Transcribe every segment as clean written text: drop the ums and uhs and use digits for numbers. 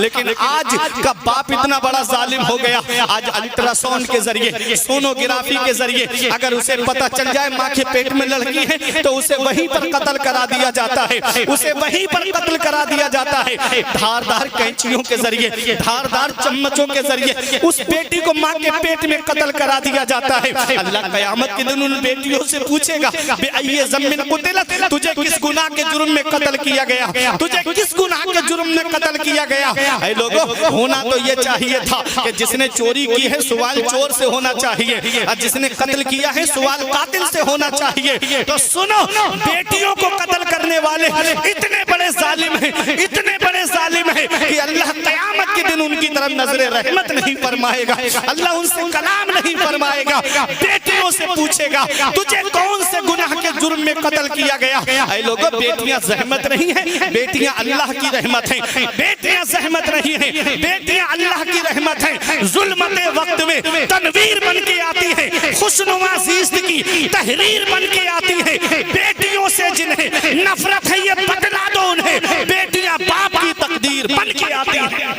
लेकिन आज का बाप इतना बड़ा जालिम हो गया, आज अल्ट्रासाउंड के जरिए, सोनोग्राफी के जरिए अगर उसे पता चल जाए माँ के पेट में लड़की है तो उसे वहीं पर कत्ल करा दिया जाता है, उसे वहीं पर कत्ल करा दिया जाता है। धारदार कैंचियों के जरिए, धारदार चम्मचों के जरिए उस बेटी को माँ के पेट में कत्ल करा दिया जाता है। अल्लाह क़यामत के दिन उन बेटियों से पूछेगा, ये ज़मीन कुतिलत, तुझे किस गुनाह के जुर्म में कत्ल किया गया, तुझे किस गुनाह के जुर्म में कत्ल किया गया। ऐ लोगों, होना तो ये चाहिए था कि जिसने चोरी की है सवाल चोर से होना चाहिए और जिसने कत्ल किया है सवाल कातिल से होना चाहिए। तो सुनो, बेटियों को कत्ल करने वाले इतने बड़े जालिम हैं, इतने बड़े जालिम हैं कि अल्लाह क़यामत के दिन उनकी तरफ नजरे रहमत नहीं फरमाएगा, अल्लाह उनसे कलाम नहीं फरमाएगा। बेटियों से पूछेगा, तुझे कौन से गुनाह के जुर्म में कत्ल किया गया। ऐ लोगों, बेटियां ज़हमत नहीं है, बेटियां अल्लाह की रहमत है, बेटियां ज़हमत नहीं है, बेटियां अल्लाह की रहमत है। ज़ुल्मते वक्त में तनवीर बन के आती है, खुशनुमा ज़िंदगी की तहरीर बन के आती है। बेटियों से जिन्हें नफरत है ये बतला दो उन्हें, बेटियां बाप की तकदीर बन के आती है।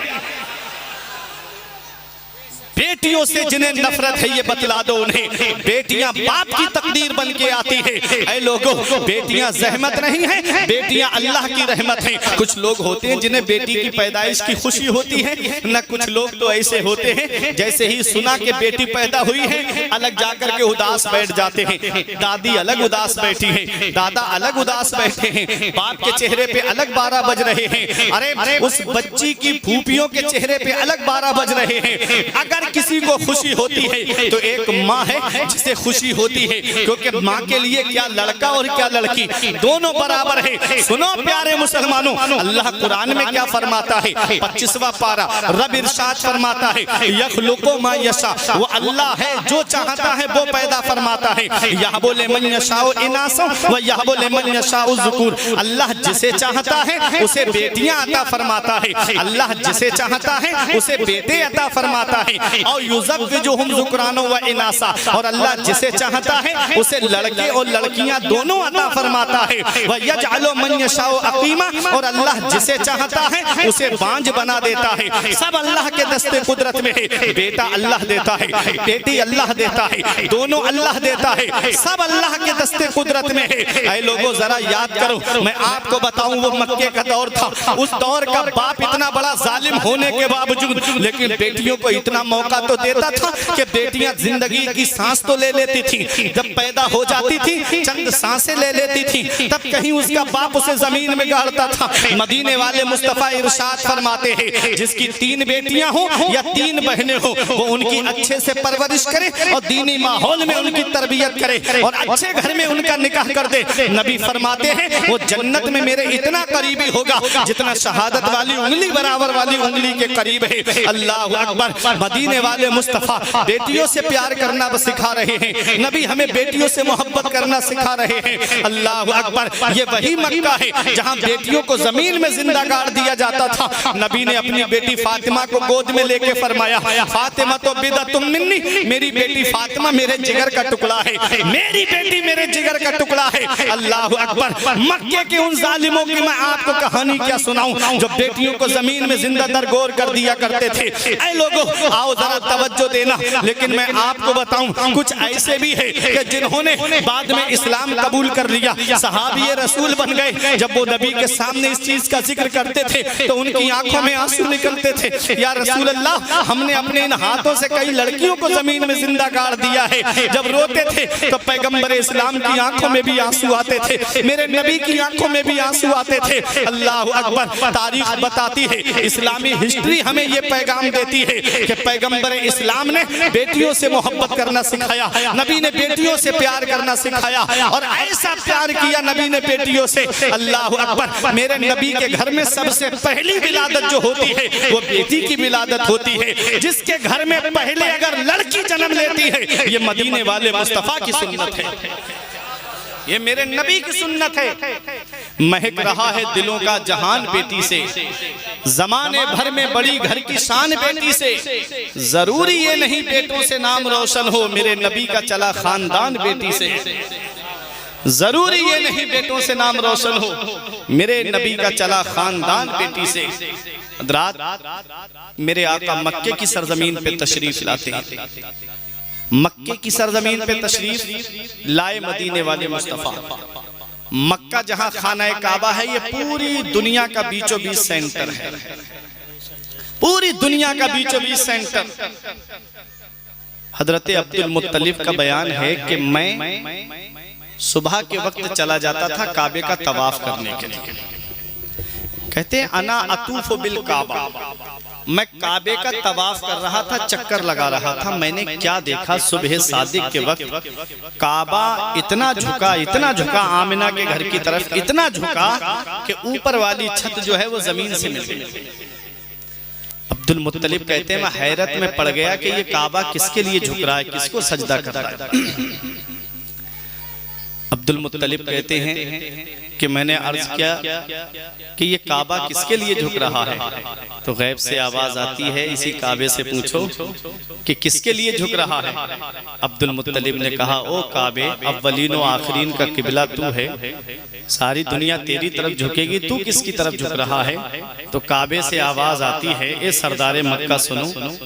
बेटियों से जिन्हें नफरत है ये बतला दो उन्हें, बेटियां बाप की तकदीर बन के आती है। ऐ लोगों, बेटियां ज़हमत नहीं है, बेटियां अल्लाह की रहमत हैं। कुछ लोग होते हैं जिन्हें बेटी की पैदाइश की खुशी होती है, न कुछ लोग तो ऐसे होते हैं जैसे ही सुना कि बेटी पैदा हुई है अलग जाकर के उदास बैठ जाते हैं। दादी अलग उदास बैठी है, दादा अलग उदास बैठे हैं, बाप के चेहरे पे अलग 12 बज रहे हैं, अरे उस बच्ची की फूफियों के चेहरे पे अलग 12 बज रहे हैं। अगर किसी को खुशी होती है तो एक माँ है जिसे खुशी होती है, क्योंकि माँ के लिए क्या लड़का और क्या लड़की दोनों बराबर है। सुनो प्यारे मुसलमानों, अल्लाह कुरान में क्या फरमाता है, 25वां पारा, रब इरशाद फरमाता है, यखलुकु मा यशा, वो अल्लाह है जो चाहता है वो पैदा फरमाता है। यहबु लिमन यशाउ इनासा व यहबु लिमन यशाउ ज़ुकूर, अल्लाह जिसे चाहता है उसे बेटियां अता फरमाता है, अल्लाह जिसे चाहता है उसे बेटे अता फरमाता है। और युज़व्विजुहुम ज़ुक्राना व इनासा, और अल्लाह जिसे चाहता है उसे लड़के और लड़कियां दोनों अता फरमाता है। व यजअलु मन यशाउ अक़ीमा, और अल्लाह जिसे चाहता है उसे बांझ बना देता है। सब अल्लाह के दस्ते कुदरत में है। बेटा अल्लाह देता है, बेटी अल्लाह देता है, दोनों अल्लाह देता है, सब अल्लाह के दस्ते कुदरत में है। ऐ लोगों, जरा याद करो, मैं आपको बताऊं वो मक्के का दौर था, उस दौर का बाप इतना बड़ा जालिम होने के बावजूद लेकिन बेटियों को इतना मौका तो देता था कि बेटियां जिंदगी की सांस तो ले लेती थी, जब पैदा हो जाती थी चंद सांसें ले लेती थी, तब कहीं उसका बाप उसे जमीन में गाड़ता था। मदीने वाले मुस्तफा इरशाद फरमाते हैं, जिसकी 3 बेटियां हो या 3 बहनें हो, वो उनकी अच्छे से परवरिश करे और दीनी माहौल में उनकी तरबियत करे और अच्छे घर में उनका निकाह कर दे। नबी फरमाते हैं वो जन्नत में मेरे इतना करीबी होगा जितना शहादत वाली उंगली बराबर वाली उंगली के करीब है। अल्लाह अकबर। मदीने वाले मुस्तफा बेटियों से प्यार करना सिखा रहे हैं, नबी हमें बेटियों से मोहब्बत करना सिखा रहे हैं। अल्लाह अकबर। ये वही मक्का है जहां बेटियों को जमीन में जिंदा गाड़ दिया जाता था। नबी ने अपनी बेटी फातिमा को गोद में लेके फरमाया, फातिमा तो बिदअतुम मिन्नी, मेरी बेटी फातिमा मेरे जिगर का टुकड़ा है, मेरी बेटी मेरे जिगर का टुकड़ा है। अल्लाह अकबर। मक्के के उन जालिमों की मैं आपको कहानी क्या सुनाऊं जो बेटियों को जमीन में जिंदा दरगोर कर दिया करते थे। ऐ लोगों, आओ जरा तवज्जो देना। लेकिन मैं आपको बताऊं कुछ ऐसे भी है कि जिन्होंने बाद में इस्लाम कबूल कर लिया, सहाबी रसूल बन गए। जब वो नबी के सामने इस चीज का जिक्र करते थे तो उनकी आंखों में आंसू निकलते थे। या रसूल अल्लाह, हमने अपने इन हाथों से कई लड़कियों को जमीन में जिंदा गाड़ दिया है। जब रोते थे तो पैगंबर इस्लाम की आंखों में भी आंसू आते थे, मेरे नबी की आंखों में भी आंसू आते थे। अल्लाह अकबर। तारीख बताती है, इस्लामी हिस्ट्री हमें ये पैगाम देती है कि पैगंबर इस्लाम ने बेटियों से मोहब्बत करना सिखाया, नबी ने बेटियों से प्यार करना सिखाया और ऐसा प्यार किया नबी ने बेटियों से। अल्लाह अकबर। मेरे नबी के घर में सबसे पहली विलादत जो होती है वो बेटी की विलादत होती है। जिसके घर में पहले अगर लड़की जन्म लेती है ये मदीने वाले मुस्तफा की सुन्नत है, ये मेरे नबी की सुन्नत है। महक रहा है दिलों का जहान बेटी से, जमाने भर में बड़ी घर की शान बेटी से। जरूरी ये नहीं बेटों से नाम रोशन हो, मेरे नबी का चला खानदान बेटी से। जरूरी ये नहीं बेटों से नाम रोशन हो, मेरे नबी का चला खानदान बेटी से। हज़रात मेरे आका मक्के की सरजमीन पे तशरीफ लाते हैं, मक्के की सरजमीन पे तशरीफ लाए मदीने वाले मुस्तफा। मक्का जहां खाना काबा है, ये पूरी दुनिया का बीचों बीच सेंटर है, पूरी दुनिया का बीचों बीच सेंटर। हजरत अब्दुल मुत्तलिब का बयान है कि मैं सुबह के वक्त चला जाता था काबे का तवाफ करने के लिए। कहते हैं अना अतूफ बिल काबा, मैं काबे का तवाफ कर रहा था, चक्कर लगा रहा था। मैंने क्या देखा, सुबह सादिक के वक्त काबा इतना झुका आमिना के घर की तरफ, इतना झुका कि ऊपर वाली छत जो है वो जमीन से मिल गई। अब्दुल मुत्तलिब कहते हैं मैं हैरत में पड़ गया कि ये काबा किसके लिए झुक रहा है, किसको सजदा कर रहा है। अब्दुल मुत्तलिब कहते हैं कि मैंने अर्ज किया कि ये काबा किसके लिए झुक रहा है, तो गैब से आवाज आती है इसी काबे से पूछो कि किसके लिए झुक रहा है। अब्दुल मुत्तलिब ने कहा ओ काबे, अव्वलीन व आखिरीन का किबला तू है, सारी दुनिया तेरी तरफ झुकेगी, तू किसकी तरफ झुक रहा है। तो काबे से आवाज आती है ए सरदारे मक्का सुनो,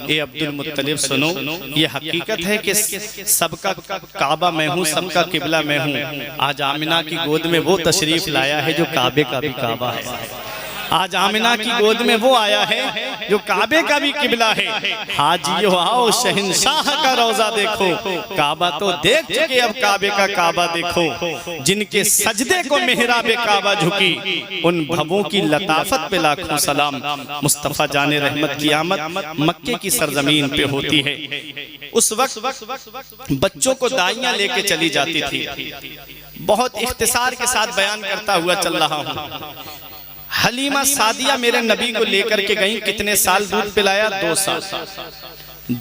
ए अब्दुल मुत्तलिब सुनो, ये हकीकत है कि सबका काबा मैं हूँ, सबका किबला मैं हूँ। आज आमिना की गोद में वो तशरीफ लाया है जो काबे का भी काबा है। आज आमिना की गोद में वो आया है जो काबे का भी किबला है। हाजियो आओ शहंशाह का रोजा देखो, काबा तो देख चुके अब काबे का काबा देखो। जिनके सजदे को मेहराबे काबा झुकी, उन भवों की लताफत पे लाखों सलाम। मुस्तफा जाने रहमत की आमद मक्के की सरजमीन पे होती है। उस वक्त बच्चों को दाइयां लेके चली जाती थी। बहुत इख्तिसार के साथ बयान करता हुआ चल रहा हूँ। हलीमा सादिया मेरे नबी को लेकर के गई, कितने साल दूध पिलाया, 2 साल।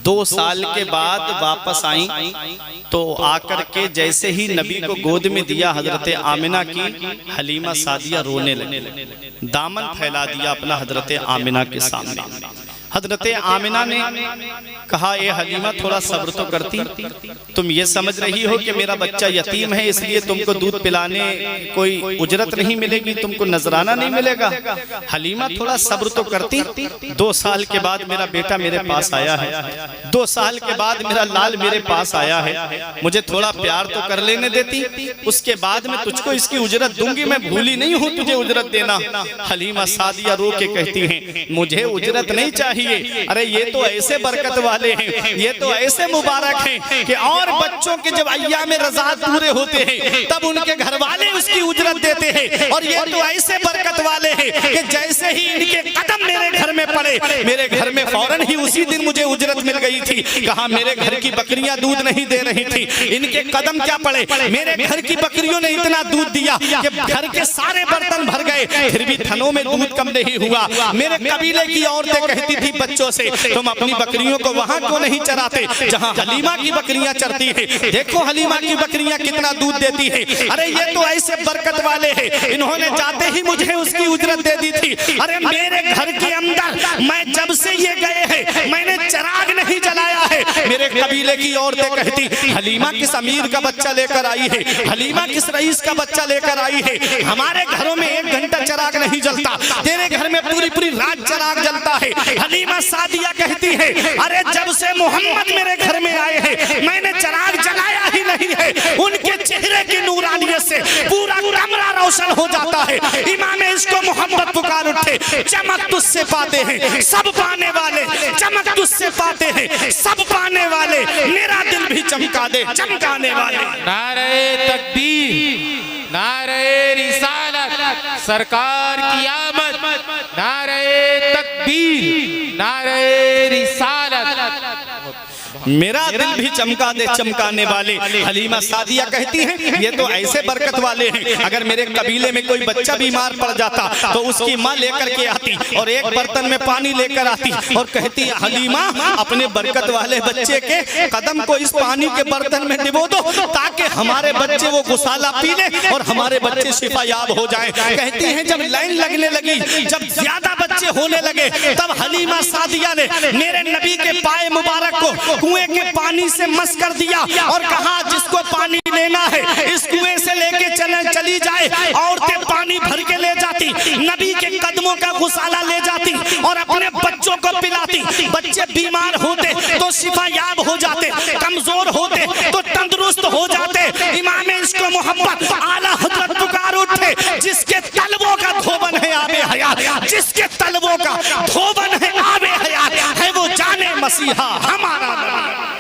2 साल के बाद वापस आई तो आकर के जैसे ही नबी को गोद में दिया हजरत आमिना की, हलीमा सादिया रोने लगी, दामन फैला दिया अपना हजरत आमिना के सामने। हजरत आमिना ने कहा ए हलीमा थोड़ा सब्र तो करती, तुम ये समझ रही हो कि मेरा बच्चा यतीम है इसलिए तुमको दूध पिलाने कोई उजरत नहीं मिलेगी, तुमको नजराना नहीं मिलेगा। हलीमा थोड़ा सब्र तो करती। 2 साल के बाद मेरा बेटा मेरे पास आया है, 2 साल के बाद मेरा लाल मेरे पास आया है, मुझे थोड़ा प्यार तो कर लेने देती, उसके बाद में तुझको इसकी उजरत दूंगी, मैं भूली नहीं हूँ तुझे उजरत देना। हलीमा सादिया रो के कहती हैं मुझे उजरत नहीं चाहिए। अरे ये तो ऐसे बरकत वाले हैं, ये तो ऐसे मुबारक हैं कि और बच्चों के जब अय्याम रज़ात पूरे होते हैं तब उनके घर वाले उसकी उजरत देते हैं। और ये तो ऐसे बरकत वाले हैं कि जैसे ही इनके कदम मेरे घर में पड़े, मेरे घर में फौरन ही उसी दिन मुझे उजरत मिल गई थी। कहा मेरे घर की बकरियां दूध नहीं दे रही थी, इनके कदम क्या पड़े, मेरे घर की बकरियों ने इतना दूध दिया कि घर के सारे बर्तन भर गए, फिर भी थनों में दूध कम नहीं हुआ। मेरे कबीले की औरतें कहती थी बच्चों से तुम अपनी बकरियों को वहां क्यों नहीं चराते जहां हलीमा की बकरियां चरती है। देखो हलीमा की बकरियां कितना दूध देती है। अरे ये तो ऐसे बरकत वाले हैं, इन्होंने जाते ही मुझे उसकी उजरत दे दी थी। अरे मेरे घर के अंदर मैं जब से ये गए हैं मैंने चिराग नहीं जलाया है। मेरे कबीले की औरतें कहती हलीमा किस अमीर का बच्चा लेकर आई है, हलीमा किस रईस का बच्चा लेकर आई है, हमारे घरों में 1 घंटा चिराग नहीं जलता, तेरे घर में पूरी पूरी रात चिराग जलता है। हलीमा सादिया कहती है अरे जब से मोहम्मद मेरे घर में आए हैं मैंने चिराग जलाया ही नहीं है। उनके चेहरे की नूरानियत से पूरा कमरा रोशन हो जाता है। इमाम इसको मोहम्मद पुकार उठे, चमक तुझसे पाते हैं सब पाने वाले, चमक तुझसे पाते हैं सब पाने वाले, मेरा दिल भी चमका दे चमकाने वाले। नारे तकबीर, नारे रिसालत, सरकार की आमद, नारे तकबीर, नारे रिसालत, मेरा दिल भी चमका दे चमकाने वाले। हलीमा सादिया कहती हैं ये तो ऐसे बरकत वाले हैं, अगर मेरे कबीले में कोई बच्चा बीमार पड़ जाता तो उसकी माँ लेकर के आती और एक बर्तन में पानी लेकर आती और कहती हलीमा अपने बरकत वाले बच्चे के कदम को इस पानी के बर्तन में डिबो दो ताकि हमारे बच्चे वो गुसाला पी ले और हमारे बच्चे शिफायाब हो जाएं। कहती हैं जब लाइन लगने लगी, जब ज्यादा बच्चे होने लगे, तब हलीमा सादिया ने मेरे नबी के पाए मुबारक को कुएं के पानी से मस कर दिया और कहा जिसको पानी लेना है इस कुएं से लेके चली जाए। औरतें पानी भर के ले जाती, नबी के कदमों का गुसाला ले जाती और अपने बच्चों को पिलाती। बच्चे बीमार होते तो शिफा याब हो जाते, कमजोर होते तो तंदुरुस्त हो जाते। इमाम इश्क मोहब्बत आला हजरत पुकार उठे, जिसके तलबों का धोबन है आबे हयात, जिसके तलबों का धोबन है आबे हयात, है वो जाने मसीहा हमारा नबी।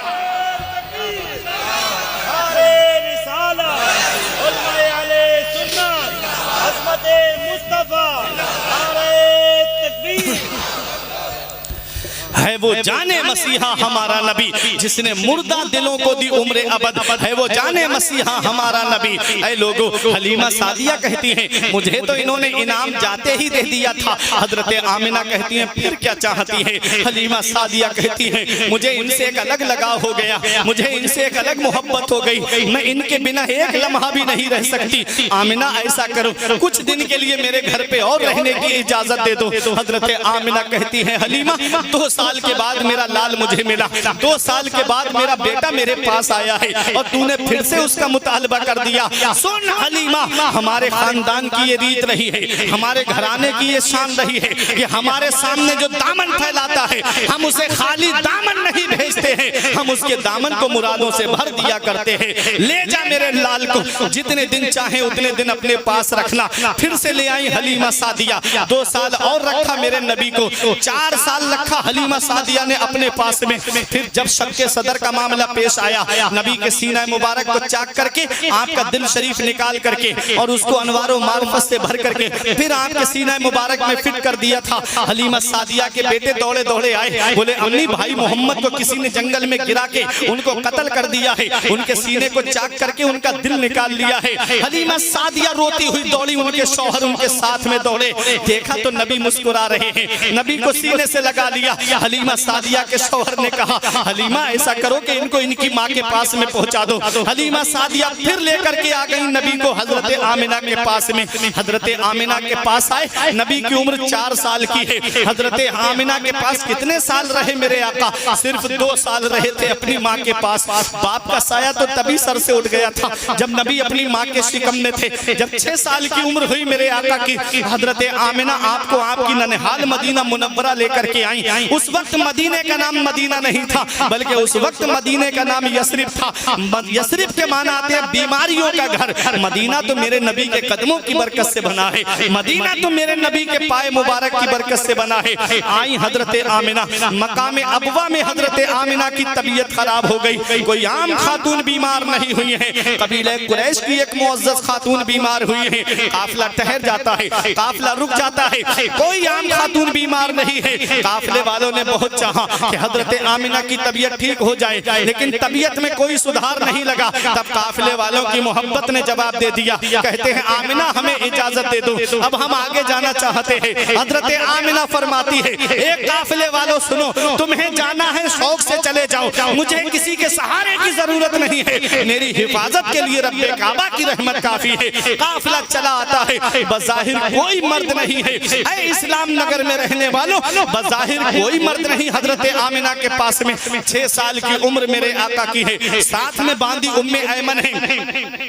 है वो जाने मसीहा हमारा नबी, जिसने मुर्दा दिलों को दी उम्र अबद, है वो जाने मसीहा हमारा नबी। ऐ लोगों, हलीमा सादिया कहती हैं मुझे तो इन्होंने इनाम जाते ही दे दिया था। हजरत आमिना कहती हैं फिर क्या चाहती है। हलीमा सादिया कहती हैं मुझे इनसे एक अलग लगाव हो गया, मुझे इनसे एक अलग मोहब्बत हो गई, मैं इनके बिना एक लम्हा भी नहीं रह सकती। आमिना ऐसा करो, कुछ दिन के लिए मेरे घर पे और रहने की इजाजत दे दो। हजरत आमिना कहती है हलीमा 2 साल के बाद मेरा लाल मुझे मिला, 2 साल के बाद मेरा बेटा मेरे पास आया है और तूने फिर से उसका मुतालबा कर दिया। सुन हलीमा, हमारे खानदान की ये रीत रही है, हमारे घराने की ये शान रही है कि हमारे सामने जो दामन फैलाता है हम उसे खाली दामन नहीं भेजते हैं, हम उसके दामन को मुरादों से भर दिया करते हैं। ले जा मेरे लाल को, जितने दिन चाहे उतने दिन अपने पास रखना। फिर से ले आई हलीमा सादिया, 2 साल और रखा मेरे नबी को, 4 साल रखा हलीमा सादिया ने अपने पास में। फिर जब शब्के सदर का मामला पेश आया, नबी के सीना मुबारक को चाक करके आपका दिल शरीफ निकाल करके और उसको अनवारो मार्फत से भर करके फिर आपके सीना मुबारक में फिट कर दिया था। हलीमा सादिया के बेटे दौड़े दौड़े आए, बोले अम्मी भाई मोहम्मद को किसी ने जंगल में गिरा के उनको कत्ल कर दिया है, उनके सीने को चाक करके उनका दिल निकाल लिया है। हलीमा सादिया रोती हुई दौड़ी, उनके शौहर उनके साथ में दौड़े, देखा तो नबी मुस्कुरा रहे हैं, नबी को सीने से लगा लिया। हलीमा सादिया के शौहर ने कहा हलीमा ऐसा करो कि इनको इनकी माँ के पास में पहुंचा दो। हलीमा सादिया फिर लेकर के आ गई नबी को हजरत आमिना के पास में। हजरत आमिना के पास आए, नबी की उम्र 4 साल की है। हजरत आमिना के पास कितने साल रहे मेरे आका? सिर्फ 2 साल रहे थे अपनी माँ के पास। बाप का साया तो तभी सर से उठ गया था जब नबी अपनी माँ के शिकम में थे। जब 6 साल की उम्र हुई मेरे आका की, हजरत आमिना आपको आपकी ननिहाल मदीना मुनव्वरा लेकर के आई। उस वक्त मदीने का नाम मदीना नहीं था, बल्कि उस वक्त मदीने का नाम यसरिब था। यसरिब के माना आते हैं बीमारियों का घर। मदीना तो मेरे नबी के कदमों की बरकत से बना है, मदीना तो मेरे नबी के पाए मुबारक की बरकत से बना है। आई हजरत आमिना, मकाम अबवा में हजरत आमिना की तबीयत खराब हो गई। कोई आम खातून बीमार नहीं हुई है, कबीले कुरैश की एक मुअज़्ज़ज़ खातून बीमार हुई है। काफिला ठहर जाता है, काफिला रुक जाता है, कोई आम खातून बीमार नहीं है। काफिले वालों ने बहुत चाहा कि हजरत आमिना की तबीयत ठीक हो जाए, लेकिन तबीयत में कोई सुधार नहीं लगा। तब काफिले वालों की मोहब्बत ने जवाब दे दिया, कहते हैं आमिना हमें इजाजत दे दो, अब हम आगे जाना चाहते हैं। हजरत आमिना फरमाती है एक काफिले वालों सुनो, तुम्हें जाना है शौक से चले जाओ, मुझे किसी के सहारे की जरूरत नहीं है, मेरी हिफाजत के लिए रब्बे काबा की रहमत काफी है। काफिला चला आता है, बज़ाहिर कोई मर्द नहीं है। ऐ इस्लाम नगर में रहने वालों, बज़ाहिर कोई मर्द नहीं हजरत आमिना के पास में। 6 साल की उम्र मेरे आका की है, साथ में बांधी उम्मे ऐमन है।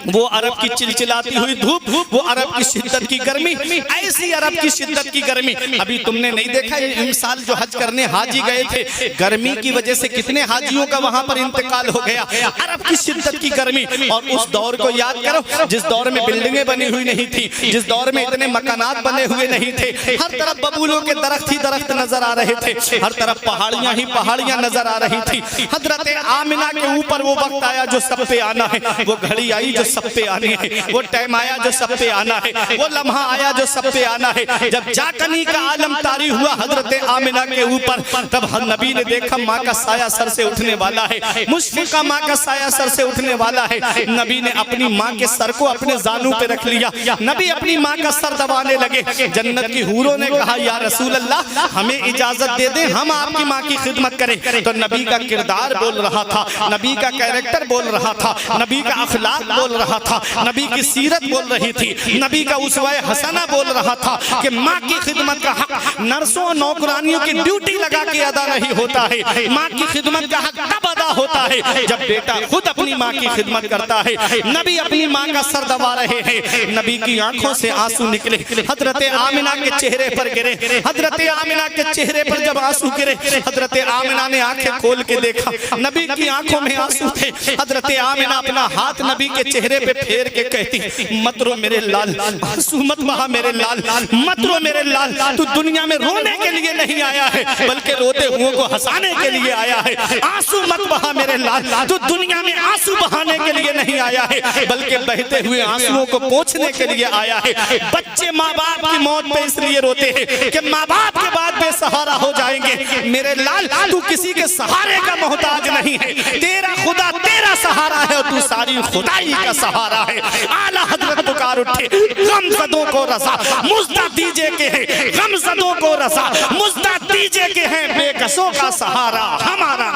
वो अरब की चिलचिलाती हुई धूप, वो अरब की शिद्दत की गर्मी, ऐसी अरब की शिद्दत की गर्मी अभी तुमने नहीं देखा। इस साल जो हज करने हाजी गए थे, गर्मी की वजह से कितने हाजियों का वहां पर इंतकाल हो गया। अरब की शिद्दत की गर्मी, और उस दौर को याद करो जिस दौर में बिल्डिंगें बनी हुई नहीं थी, जिस दौर में इतने मकानात बने हुए नहीं थे। हर तरफ बबूलों के दरख्त ही दरख्त नजर आ रहे थे, हर तरफ पहाड़ियां ही पहाड़ियां नजर आ रही थी। हजरत आमिना के ऊपर वो वक्त आया जो सब पे आना है, वो घड़ी आई जो सब पे आनी है, वो टाइम आया जो सब पे आना है, वो लम्हा आया जो सब पे आना है। जब जाकनी का आलम तारी हुआ हजरत आमिना के ऊपर, तब नबी ने देखा माँ का साया सर से उठने वाला है, मुश्फिका माँ का साया सर से उठने वाला है। नबी ने अपनी माँ के सर को अपने जानू पे रख लिया, नबी अपनी माँ का सर दबाने लगे। जन्नत की हूरों ने कहा या रसूल अल्लाह हमें इजाजत दे दें, हम आपकी माँ की खिदमत करें। तो नबी का किरदार बोल रहा था, नबी का कैरेक्टर बोल रहा था, नबी का अखलाक बोल रहा था, नबी की सीरत बोल रही थी, नबी का उसवाए हसना बोल रहा था कि माँ की खिदमत का हक नर्सों और नौकरानियों की ड्यूटी लगा के अदा नहीं होता है। माँ की खिदमत का हक तब अदा होता है जब बेटा खुद अपनी माँ की खिदमत करता है। नबी अपनी माँ का सर दबा रहे हैं, नबी की आंखों से आंसू निकले, हजरत आमिना के चेहरे पर गिरे। हजरत आमिना के चेहरे पर जब आंसू गिरे, हजरत आमिना ने आंखें खोल के देखा, नबी की आंखों में आंसू थे। हजरत आमिना अपना हाथ नबी के चेहरे पे फेर के कहती, मत रो मेरे लाल, आंसू मत बहा मेरे लाल, मत रो मेरे लाल, तू दुनिया में रोने के लिए नहीं आया है बल्कि रोते हुओं को हंसाने के लिए आया है। आंसू मत बहा मेरे लाल, तू दुनिया में आंसू बहाने के लिए नहीं आया है बल्कि बहते हुए आंसुओं को पोंछने के लिए आया है। बच्चे माँ बाप की मौत पे इसलिए रोते हैं कि माँ बाप के बाद बेसहारा हो जाएंगे। मेरे लाल, तू किसी के सहारे का मोहताज नहीं है, तेरा खुदा तेरा सहारा है और तू सारी खुदाई का सहारा है। आला हजरत पुकार उठे, गमज़दों को रज़ा मुज़्दा दीजिए के है, गमज़दों को रज़ा मुज़्दा दीजिए के है, बेकसों का सहारा हमारा।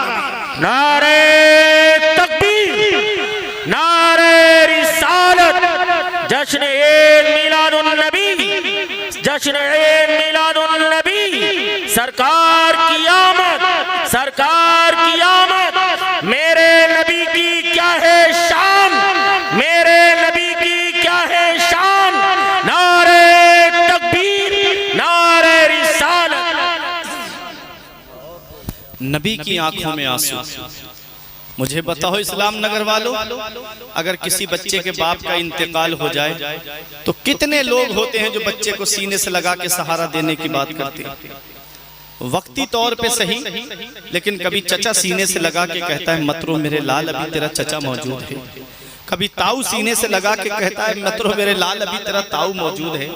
नारे तकबीर, नारे रिसालत, जश्न ईद मिलादुन नबी, जश्न ईद मिलादुन नबी, सरकार की आमद, सरकार की आमद। मेरे नबी की क्या है शान, मेरे नबी की क्या है शान। नारे तकबीर, नारे रिसालत। नबी की आंखों में आंसू। मुझे बताओ इस्लाम नगर वालों, अगर किसी बच्चे के बाप का इंतकाल हो जाए तो कितने लोग होते हैं जो बच्चे को सीने से लगा के सहारा देने की बात करते हैं। वक्ती तौर पे सही, लेकिन कभी चचा सीने से लगा के कहता है मत रो मेरे लाल, अभी तेरा चचा मौजूद है। कभी ताऊ सीने से लगा के कहता है मत रो मेरे लाल, अभी तेरा ताऊ मौजूद है।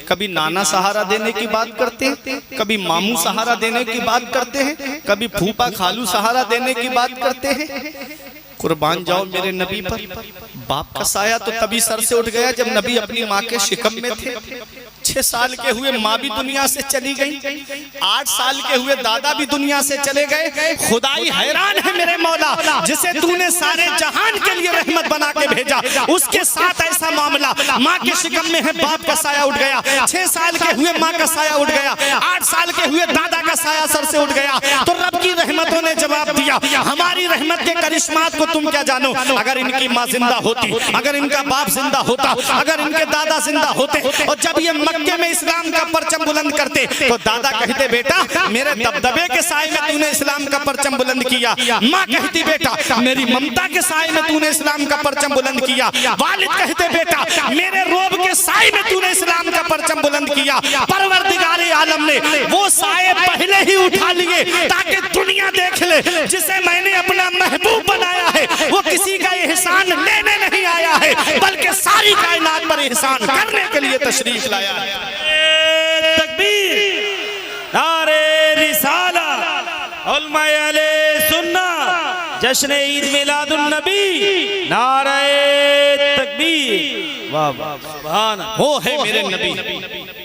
कभी नाना सहारा देने की बात करते हैं, कभी मामू सहारा देने की बात करते हैं, कभी फूफा खालू सहारा देने की बात करते हैं। कुर्बान जाओ मेरे नबी पर। बाप का साया तो तभी सर से उठ गया जब नबी अपनी माँ के शिकम में थे। 6 साल के हुए माँ भी दुनिया से चली गई, 8 साल के हुए दादा भी दुनिया से चले गए। खुदाई हैरान है मेरे मौला, जिसे तूने सारे जहान के लिए रहमत बना के भेजा, उसके साथ ऐसा मामला। माँ के शिकम में है, बाप का साया उठ गया। 6 साल के हुए माँ का साया उठ गया, 8 साल के हुए दादा का साया सर से उठ गया। तो रब की रहमतों ने जवाब दिया, हमारी रहमत के करिश्मात को तुम क्या जानो। अगर इनकी माँ जिंदा होती, अगर इनका बाप जिंदा होता, अगर इनके दादा जिंदा होते और जब ये मक्के में इस्लाम का परचम बुलंद करते तो दादा कहते बेटा मेरे दबदबे के साए में तूने इस्लाम का परचम बुलंद किया। माँ कहती बेटा मेरी ममता के साए में तूने इस्लाम का परचम बुलंद किया। वालिद कहते बेटा मेरे रोब के साए में तूने इस्लाम का परचम बुलंद किया। परवरदिगारे आलम ने वो साए पहले ही उठा लिए ताकि दुनिया देख ले, जिसे मैंने अपना महबूब बनाया है वो किसी का एहसान लेने नहीं आया है बल्कि सारी कायनात पर एहसान करने के लिए तशरीफ लाया है। तकबीर, नारे रिसालत, उलमाए अहले सुन्नत, जश्न ईद मिलादुन नबी, नारे तकबीर। वाह वाह, सुभान अल्लाह। वो है मेरे नबी,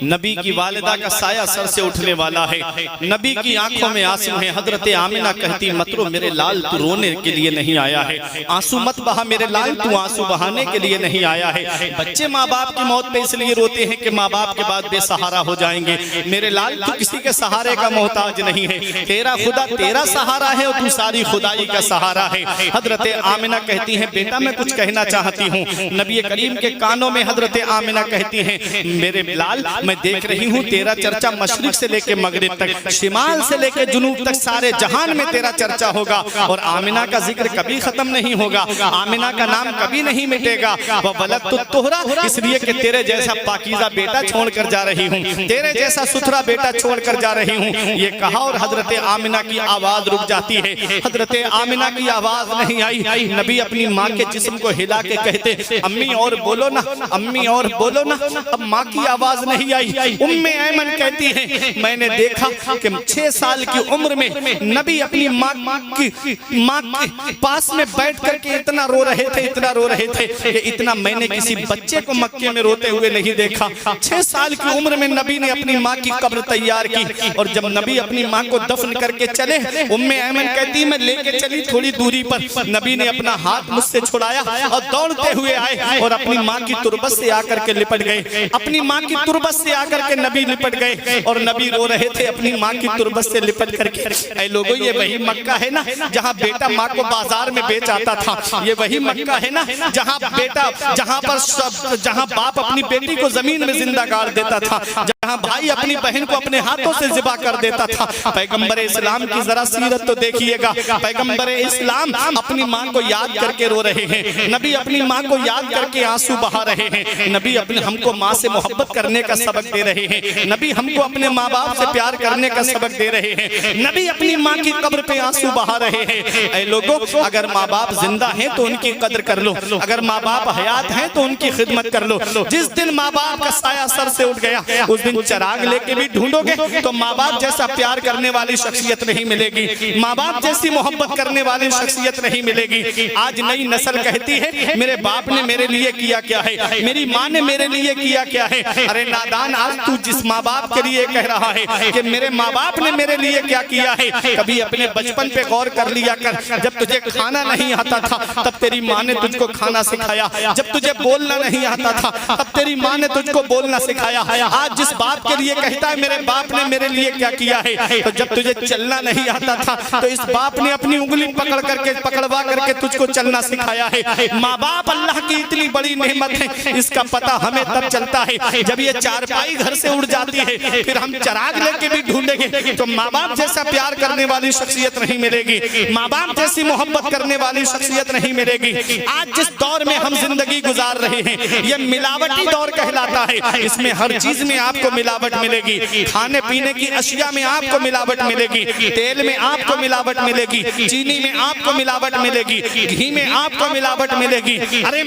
नबी की वालिदा का साया सर से उठने वाला है। नबी की आंखों में आंसू है। हजरत आमिना कहती मत रो मेरे लाल, तू रोने के लिए नहीं आया है। आंसू मत बहा मेरे लाल, तू आंसू बहाने के लिए नहीं आया है। बच्चे माँ बाप की मौत पे इसलिए रोते हैं कि माँ बाप के बाद बेसहारा हो जाएंगे। मेरे लाल तू किसी के सहारे का मोहताज नहीं है, तेरा खुदा तेरा सहारा है और तू सारी खुदाई का सहारा है। हजरत आमिना कहती है बेटा मैं कुछ कहना चाहती हूँ। नबी करीम के कानों में हजरत आमिना कहती हैं मेरे लाल मैं देख रही हूँ तेरा चर्चा मशरिक से लेके मगरिब तक, शिमाल से लेके जुनूब तक सारे जहान में तेरा चर्चा होगा और आमिना का जिक्र कभी खत्म नहीं होगा। आमिना का नाम कभी नहीं मिटेगा। वह वलद तो तोहरा, इसलिए कि तेरे जैसा पाकीज़ा बेटा छोड़ कर जा रही हूँ, तेरे जैसा सुथरा बेटा छोड़ कर जा रही हूँ। ये कहा और हजरत आमिना की आवाज रुक जाती है। हजरत आमिना की आवाज नहीं आई। नबी अपनी माँ के जिस्म को हिला के कहते अम्मी और बोलो ना अम्मी और बोलो ना। अब माँ की आवाज नहीं आई। उम्मे ऐमन कहती है मैंने देखा कि 6 साल की उम्र में नबी अपनी माँ के पास में बैठ करके इतना रो रहे थे, इतना रो रहे थे कि इतना मैंने किसी बच्चे को मक्के में रोते हुए नहीं देखा। 6 साल की उम्र में नबी ने अपनी माँ की कब्र तैयार की और जब नबी अपनी माँ को दफन करके चले, उम्मे ऐमन कहती मैं लेके चली थोड़ी दूरी पर, नबी ने अपना हाथ मुझसे छुड़ाया और दौड़ते हुए आए और अपनी माँ की तुरबत से आकर के लिपट गए। अपनी माँ की तुरबत से आकर के नबी लिपट गए और नबी रो रहे थे अपनी माँ की तुरबत से लिपट करके। ऐ लोगों, ये वही मक्का है ना जहाँ बेटा माँ को बाजार में बेच आता था। ये वही मक्का है ना जहाँ बेटा, जहाँ बाप अपनी बेटी को जमीन में जिंदा गाड़ देता था, जहाँ भाई अपनी बहन को अपने हाथों से ज़िबा कर देता था। पैगंबर इस्लाम की जरा सीरत तो देखिएगा। पैगंबर इस्लाम अपनी माँ को याद करके रो रहे हैं, नबी अपनी माँ को याद करके आंसू बहा रहे हैं। नबी अपने हमको माँ से मोहब्बत करने का सबक दे रहे हैं। नबी हमको अपने माँ बाप से प्यार करने का सबक दे रहे हैं। नबी अपनी माँ की कब्र पे आंसू बहा रहे हैं। ऐ लोगों, अगर माँ बाप जिंदा हैं तो उनकी कद्र कर लो, अगर माँ बाप हयात हैं तो उनकी खिदमत कर लो। जिस दिन माँ बाप का साया सर से उठ गया उस दिन चिराग लेके भी ढूंढोगे तो माँ बाप जैसा प्यार करने वाली शख्सियत नहीं मिलेगी, माँ बाप जैसी मोहब्बत करने वाली शख्सियत नहीं मिलेगी। आज नई नस्ल कहती है मेरे बाप ने मेरे लिए किया क्या है, मेरी माँ ने मेरे लिए किया क्या है। अरे नादान, आज तू जिस माँ बाप के लिए कह रहा है कि मेरे माँ बाप ने मेरे लिए क्या किया है, कभी अपने बचपन पे गौर कर लिया कर। जब तुझे खाना नहीं आता था तब तेरी माँ ने तुझको खाना सिखाया, जब तुझे बोलना नहीं आता था तब तेरी माँ ने तुझको बोलना सिखाया। आज जिस बाप के लिए कहता है मेरे बाप ने मेरे लिए क्या किया है, तो जब तुझे चलना नहीं आता था तो इस बाप ने अपनी उंगली पकड़वा करके तुझको चलना सिखाया है। माँ बाप अल्लाह की इतनी बड़ी नेमत है, इसका पता हमें तब चलता है जब ये चारपाई घर से उड़ जाती है। फिर हम चिराग लेके भी ढूंढेंगे तो माँ बाप जैसा प्यार करने वाली शख्सियत नहीं मिलेगी, माँ बाप जैसी मोहब्बत करने वाली शख्सियत नहीं मिलेगी। आज जिस दौर में हम जिंदगी गुजार रहे हैं ये मिलावटी दौर कहलाता है। इसमें हर चीज में आपको मिलावट मिलेगी, खाने पीने की अशिया में आपको मिलावट मिलेगी, तेल में आपको मिलावट मिलेगी, चीनी में आपको मिलावट मिलेगी, घी में आपको मिलावट मिलेगी, अरे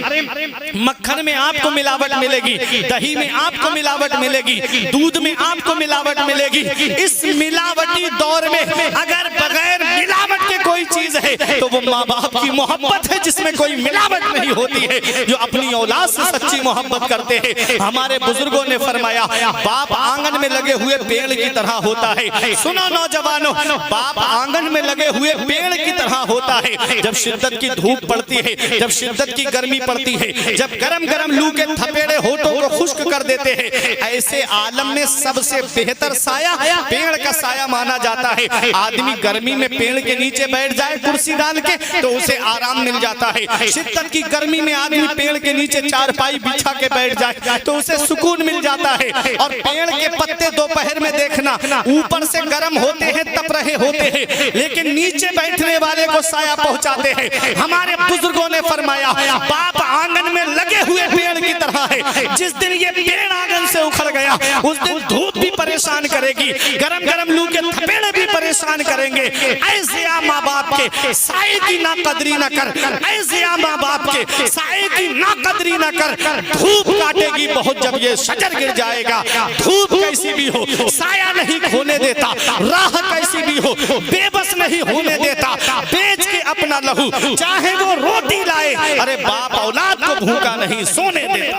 मक्खन में आपको मिलावट मिलेगी, दही में आपको मिलावट मिलेगी, दूध में आपको मिलावट मिलेगी। इस मिलावटी दौर में अगर बगैर मिलावट के कोई चीज है तो वो माँ बाप की मोहब्बत है जिसमें कोई मिलावट नहीं होती है, जो अपनी औलाद से सच्ची मोहब्बत करते हैं। हमारे बुजुर्गों ने फरमाया बाप आंगन में लगे हुए पेड़ की तरह होता है। सुनो नौजवानों, बाप आंगन में लगे हुए पेड़ की तरह होता है। जब शिद्दत की धूप पड़ती है, जब शिद्दत की गर्मी पड़ती है, जब गरम गरम लू के थपेड़े होठों को खुश्क कर देते हैं, ऐसे आलम में सबसे बेहतर साया पेड़ का साया माना जाता है। आदमी गर्मी में पेड़ के नीचे बैठ जाए कुर्सी डाल के तो उसे आराम मिल जाता है। शिद्दत की गर्मी में आदमी पेड़ के नीचे चारपाई बिछा के बैठ जाए तो उसे सुकून मिल जाता है। और पेड़ के पत्ते दोपहर में देखना ऊपर से गर्म होते हैं, तप रहे होते हैं, लेकिन नीचे बैठने वाले को साया पहुंचाते हैं। हमारे बुजुर्गों ने फरमाया बाप आंगन में लगे हुए पेड़ की तरह है। जिस दिन ये पेड़ आंगन से उखड़ गया उस दिन धूप भी परेशान करेगी, गरम गरम लू के थपेड़े भी परेशान करेंगे। ऐसे माँ बाप के साए की ना कदरी ना कर, ऐसे माँ बाप के साए की ना कदरी ना कर। धूप काटेगी बहुत जब ये शजर गिर जाएगा। धूप कैसी भी हो साया नहीं खोने देता, राह कैसी भी हो बेबस नहीं होने देता। बेच के अपना लहू चाहे वो रोटी लाए, अरे बाप औलाद को भूखा नहीं सोने देता।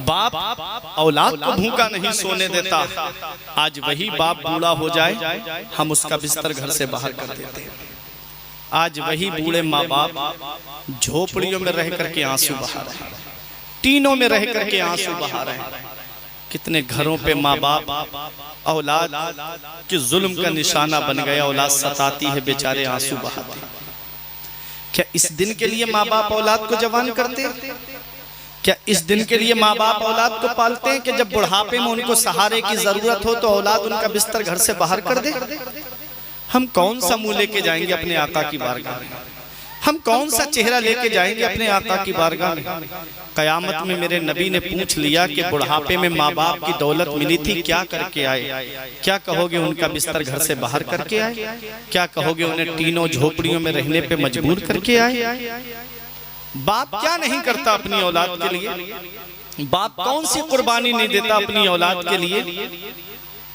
बाप औलाद को भूखा नहीं सोने देता। आज वही बाप बूढ़ा हो जाए हम उसका बिस्तर घर से बाहर कर देते हैं। आज वही बूढ़े माँ बाप झोपड़ियों में रह करके आंसू बहा रहे हैं, टीनों में रह करके आंसू बहा रहे हैं। कितने घरों पे माँ बाप औलाद के जुल्म का निशाना बन गया, औलाद सताती है, बेचारे आंसू बहाते हैं। क्या इस दिन के लिए माँ बाप औलाद को जवान करते हैं? क्या इस दिन के लिए माँ बाप औलाद को पालते हैं कि जब बुढ़ापे में उनको सहारे की जरूरत हो तो औलाद उनका बिस्तर घर से बाहर कर दे? हम कौन सा मुंह लेके जाएंगे अपने आका की बारगाह में? हम कौन सा चेहरा लेके जाएंगे अपने आका की बारगाह में? कयामत में मेरे नबी ने पूछ लिया कि बुढ़ापे में माँ बाप की दौलत मिली थी, क्या करके आए? क्या कहोगे उनका बिस्तर घर से बाहर करके आए? क्या कहोगे उन्हें टीनों झोपड़ियों में रहने पे मजबूर करके आए? बाप क्या नहीं करता अपनी औलाद के लिए? बाप कौन सी कुर्बानी नहीं देता अपनी औलाद के लिए?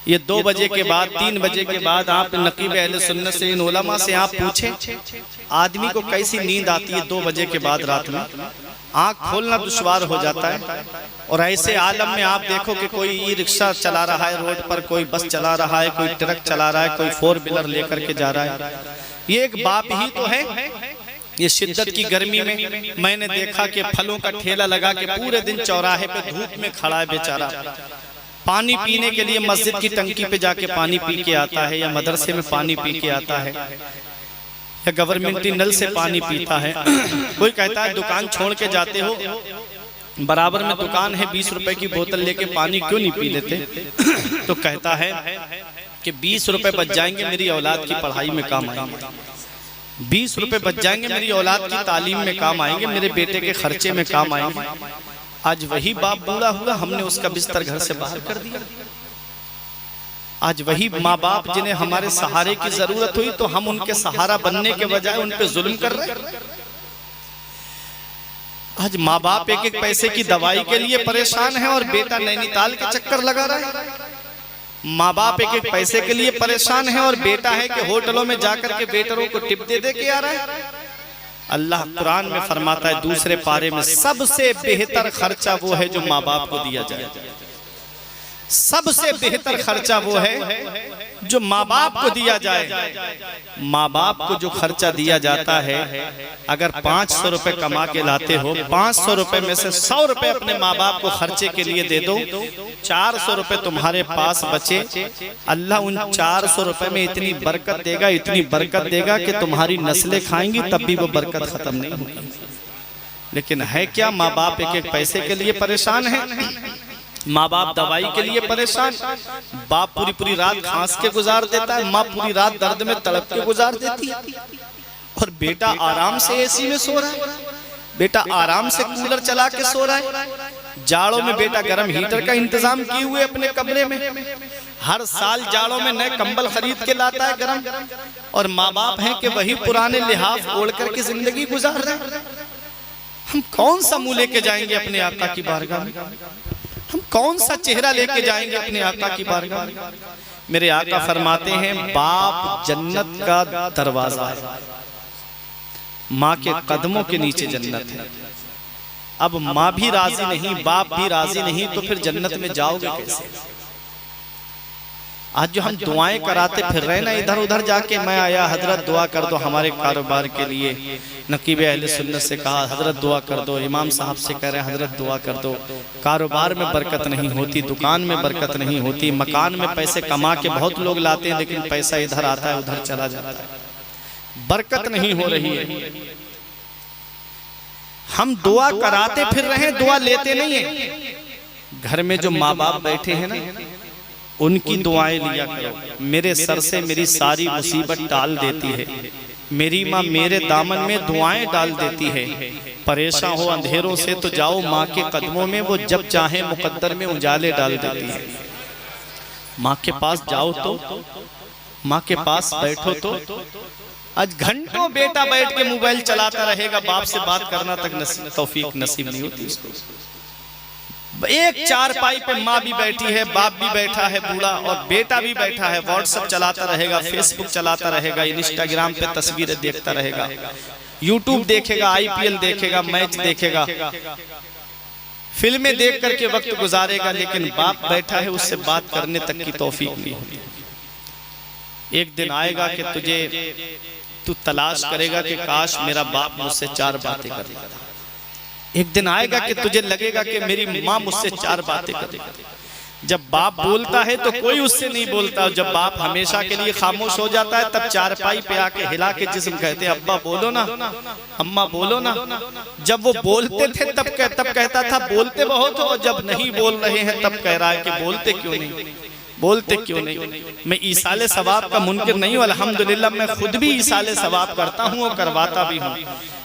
ये 2 बजे के बाद 3 बजे के बाद आप नकीब अहले सुन्नत से, इन उलमा से आप पूछें आदमी को कैसी नींद आती है 2 बजे के बाद रात में? आंख खोलना दुश्वार हो जाता है। और ऐसे आलम में आप देखो कि कोई ई रिक्शा चला रहा है रोड पर, कोई बस चला रहा है, कोई ट्रक चला रहा है, कोई 4 व्हीलर लेकर के जा रहा है। ये एक बाप ही तो है। ये शिद्दत की गर्मी में मैंने देखा कि फलों का ठेला लगा के पूरे दिन चौराहे पे धूप में खड़ा है बेचारा। पानी पीने के लिए मस्जिद की टंकी पे जाके पानी पी के आता है, या मदरसे में पानी पी के आता है, या गवर्नमेंटी नल से पानी पीता है। कोई कहता है दुकान छोड़ के जाते हो, बराबर में दुकान है, 20 रुपए की बोतल लेके पानी क्यों नहीं पी लेते? तो कहता है कि 20 रुपए बच जाएंगे, मेरी औलाद की पढ़ाई में काम आएंगे। 20 रुपए बच जाएंगे, मेरी औलाद की तालीम में काम आएंगे, मेरे बेटे के खर्चे में काम आएंगे। आज वही बाप बूढ़ा हुआ, हमने उसका बिस्तर घर से बाहर कर दिया। आज वही माँ बाप जिन्हें हमारे सहारे की जरूरत हुई, तो हम उनके सहारा बनने के बजाय उन पे जुल्म कर रहे हैं। आज माँ बाप एक एक पैसे की दवाई के लिए परेशान है और बेटा नैनीताल के चक्कर लगा रहा है। माँ बाप एक एक पैसे के लिए परेशान है और बेटा है कि होटलों में जाकर के वेटरों को टिप दे दे के आ रहा है। अल्लाह कुरान में फरमाता है दूसरे पारे में, सबसे बेहतर खर्चा वो है जो माँ बाप को दिया जाए। सबसे बेहतर खर्चा वो है जो माँ बाप को दिया जाए। माँ बाप को जो खर्चा दिया जाता है, अगर 500 रुपए कमा के लाते हो, 500 रुपए में से 100 रुपए अपने माँ बाप को खर्चे के लिए दे दो, 400 रुपए तुम्हारे पास बचे। अल्लाह उन 400 रुपए में इतनी बरकत देगा, इतनी बरकत देगा कि तुम्हारी नस्लें खाएंगी तब भी वो बरकत खत्म नहीं होगी। लेकिन है क्या, माँ बाप एक एक पैसे के लिए परेशान है, माँ बाप दवाई के लिए परेशान। बाप पूरी पूरी रात खांस के गुजार देता है, माँ पूरी रात दर्द में तड़प के गुजार देती है, और बेटा आराम से एसी में सो रहा है, बेटा आराम से कूलर चला के सो रहा है। जाड़ों में बेटा गर्म हीटर का इंतजाम किए हुए अपने कमरे में, हर साल जाड़ों में नए कंबल खरीद के लाता है गर्म। और माँ बाप हैं कि वही पुराने लिहाफ ओढ़ करके जिंदगी गुजार रहे हैं। हम कौन सा मुंह लेके जाएंगे अपने आका की बारगाह में? हम कौन सा चेहरा लेके जाएंगे अपने आका की बारगाह में? मेरे आका फरमाते हैं बाप जन्नत का दरवाजा है, माँ के कदमों के नीचे जन्नत है। अब माँ भी राजी नहीं, बाप भी राजी नहीं, तो फिर जन्नत में जाओगे कैसे? आज जो हम दुआएं कराते फिर रहे ना इधर उधर जाके, मैं आया हजरत दुआ कर दो हमारे कारोबार के लिए, नकीब अहले सुन्नत से कहा हजरत दुआ कर दो, इमाम साहब से कह रहे हैं हजरत दुआ कर दो। कारोबार में बरकत नहीं होती, दुकान में बरकत नहीं होती, मकान में पैसे कमा के बहुत लोग लाते हैं लेकिन पैसा इधर आता है उधर चला जाता है, बरकत नहीं हो रही है। हम दुआ कराते फिर रहे हैं, दुआ लेते नहीं है। घर में जो माँ बाप बैठे हैं ना, उनकी दुआएं लिया करो। मेरे सर से मेरी सारी मुसीबत टाल देती है, मेरी माँ मेरे दामन में दुआएं डाल देती है। परेशान हो अंधेरों से तो जाओ माँ के कदमों में, वो जब चाहे मुकद्दर में उजाले डाल देती है। माँ के पास जाओ तो, माँ के पास बैठो तो। आज घंटों बेटा बैठ के मोबाइल चलाता रहेगा, बाप से बात करना तक तौफीक नसीब नहीं होती इसको। एक चारपाई पे माँ भी बैठी है, बाप भी बैठा है बूढ़ा, और बेटा भी बैठा है, व्हाट्सएप चलाता रहेगा, फेसबुक चलाता रहेगा, इंस्टाग्राम पे तस्वीरें देखता रहेगा, यूट्यूब देखेगा, IPL देखेगा, मैच देखेगा, फिल्में देख करके वक्त गुजारेगा। लेकिन बाप बैठा है, उससे बात करने तक की तौफीक नहीं होती। एक दिन आएगा कि तू तलाश करेगा कि काश मेरा बाप मुझसे 4 बातें कर लेता। एक दिन आएगा कि तुझे लगेगा कि मेरी माँ मुझसे 4 बातें करे। जब बाप बोलता है तो कोई उससे नहीं बोलता, और जब बाप हमेशा के लिए खामोश हो जाता है तब चारपाई पे आके हिला के जिस्म कहते हैं अब्बा बोलो ना, अम्मा बोलो ना। जब वो बोलते थे तब कहता था बोलते बहुत हो, और जब नहीं बोल रहे हैं तब कह रहा है कि बोलते क्यों नहीं, बोलते क्यों नहीं। मैं ईसाले सवाब का मुनकिर नहीं हूँ, अल्हम्दुलिल्लाह मैं खुद भी ईसाले सवाब करता हूँ और करवाता भी हूँ,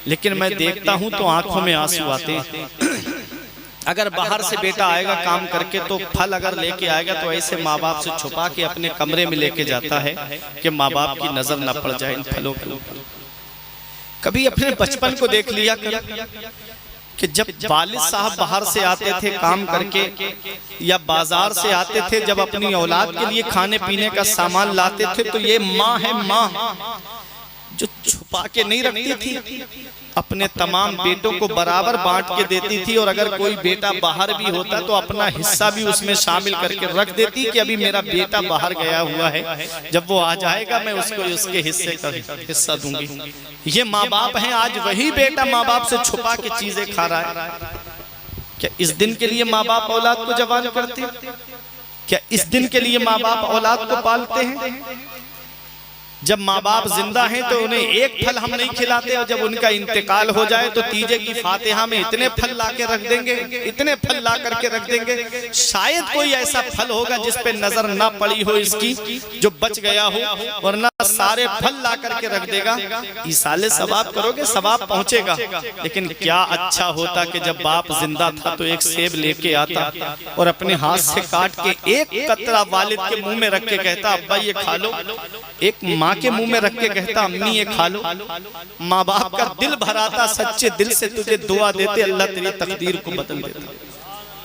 लेकिन मैं देखता हूँ तो आंखों में आंसू आते हैं। अगर बाहर से बेटा आएगा काम करके तो फल अगर लेके आएगा तो ऐसे माँ बाप से छुपा के अपने कमरे में लेके जाता है कि माँ बाप की नजर न पड़ जाए इन फलों के ऊपर। कभी अपने बचपन को देख लिया कर कि जब वालिद साहब बाहर से आते थे काम करके या बाजार से आते थे, जब अपनी औलाद के लिए खाने पीने का सामान लाते थे, तो ये माँ है, माँ जो छुपा के नहीं रखती थी, अपने तमाम बेटों को बराबर बांट के देती थी। और अगर कोई बेटा बाहर भी होता तो अपना हिस्सा भी उसमें शामिल करके रख देती कि अभी मेरा बेटा बाहर गया हुआ है, जब वो आ जाएगा मैं उसको उसके हिस्से का हिस्सा दूंगी। ये माँ बाप हैं। आज वही बेटा माँ बाप से छुपा के चीजें खा रहा है। क्या इस दिन के लिए माँ बाप औलाद को जवान करते हैं? क्या इस दिन के लिए माँ बाप औलाद को पालते हैं? जब माँ बाप जिंदा हैं तो उन्हें एक फल हम नहीं खिलाते, और जब उनका इंतकाल हो जाए तो तीजे की फातिहा में इतने फल ला के रख देंगे, इतने फल ला करके रख देंगे, शायद कोई ऐसा फल होगा जिस पे नजर ना पड़ी हो इसकी, जो बच गया हो, वरना सारे फल ला करके रख देगा। इसाले सवाब करोगे, सवाब पहुंचेगा। लेकिन क्या अच्छा होता कि जब बाप जिंदा था तो एक सेब लेके आता और अपने हाथ से काट के एक कतरा वालिद के मुंह में रख के कहता अब्बा ये खा लो, एक माँ के मुंह में रख के कहता अम्मी ये खा लो। माँ बाप का दिल भराता, सच्चे दिल से तुझे दुआ देते, अल्लाह तेरी तकदीर को बदल देता,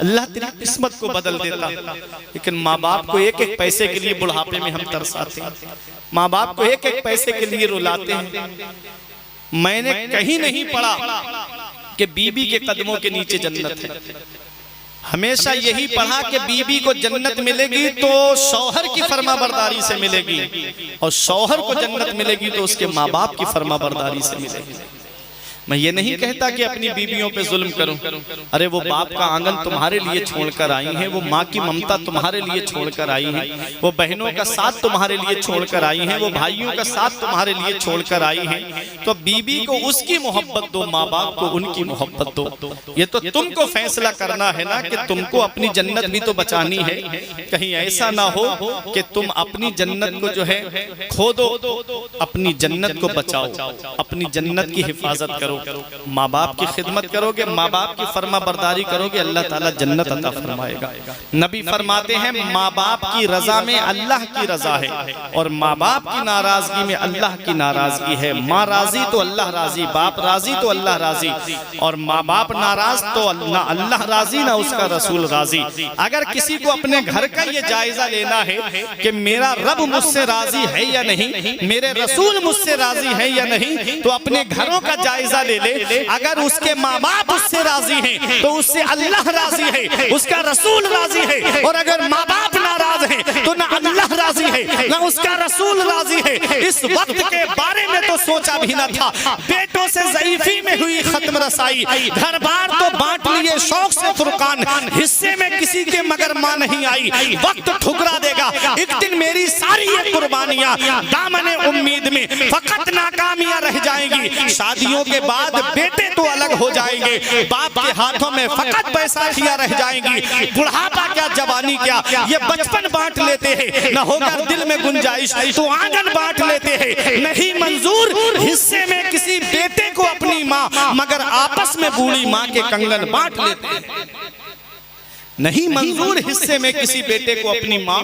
अल्लाह तेरी किस्मत को बदल देता। लेकिन माँ बाप को एक एक पैसे के लिए बुढ़ापे में हम तरसाते हैं, माँ बाप को एक एक पैसे के लिए रुलाते हैं। मैंने कहीं नहीं पढ़ा कि बीबी के कदमों के नीचे जन्नत है। हमेशा यही पढ़ा कि बीबी को जन्नत मिलेगी तो शौहर की फरमाबरदारी से मिलेगी, और शौहर को जन्नत मिलेगी तो उसके माँ बाप की फरमाबरदारी से मिलेगी। मैं ये नहीं कहता कि अपनी बीबियों पे जुल्म करूं। अरे वो बाप का आंगन तुम्हारे लिए छोड़कर आई हैं, वो माँ की ममता तुम्हारे लिए छोड़कर आई है, वो बहनों का साथ तुम्हारे लिए छोड़कर आई हैं, वो भाइयों का साथ तुम्हारे लिए छोड़कर आई हैं। तो बीबी को उसकी मोहब्बत दो, माँ बाप को उनकी मोहब्बत दो। ये तो तुमको फैसला करना है ना कि तुमको अपनी जन्नत भी तो बचानी है। कहीं ऐसा ना हो कि तुम अपनी जन्नत को जो है खो दो, अपनी जन्नत को बचाओ, अपनी जन्नत की हिफाजत करो, माँ बाप की खिदमत करोगे, माँ बाप की फर्मा बरदारी करोगे, अल्लाह ताला जन्नत अता फरमाएगा। नबी फरमाते हैं माँ बाप की रजा में अल्लाह की रजा है, और माँ बाप की नाराजगी में अल्लाह की नाराजगी है। माँ राजी तो अल्लाह राजी, बाप राजी तो अल्लाह राजी, और माँ बाप नाराज तो ना अल्लाह राजी ना उसका रसूल राजी। अगर किसी को अपने घर का ये जायजा लेना है कि मेरा रब मुझसे राजी है या नहीं, मेरे रसूल मुझसे राजी है या नहीं, तो अपने घरों का जायजा ले ले। अगर उसके माँ बाप उससे राजी हैं तो उससे अल्लाह राजी है, उसका रसूल राजी है। और अगर माँ बाप नाराज हैं तो ना अल्लाह राजी है ना उसका रसूल राजी है। इस वक्त के बारे में तो सोचा भी ना था। बेटों से ज़ईफी में हुई खत्म रसाई, घर बार तो बांट लिए शौक से फुरकान, हिस्से में किसी के मगर माँ नहीं आई। वक्त ठुकरा देगा, एक दिन मेरी सारी ये कुर्बानियां दामने उम्मीद में फकत नाकामियां रह जाएंगी। शादियों के बाद बेटे तो अलग हो जाएंगे, बाप के हाथों में फकत बैसाखियां रह जाएंगी। बुढ़ापा क्या, जवानी क्या, ये बचपन बांट लेते हैं। न होगा दिल में गुंजाइश तो आंगन बांट लेते हैं। नहीं मंजूर हिस्से में किसी बेटे को अपनी माँ, मगर आपस में बूढ़ी माँ के कंगन बांट लेते हैं। नहीं मंजूर हिस्से में किसी बेटे को अपनी माँ,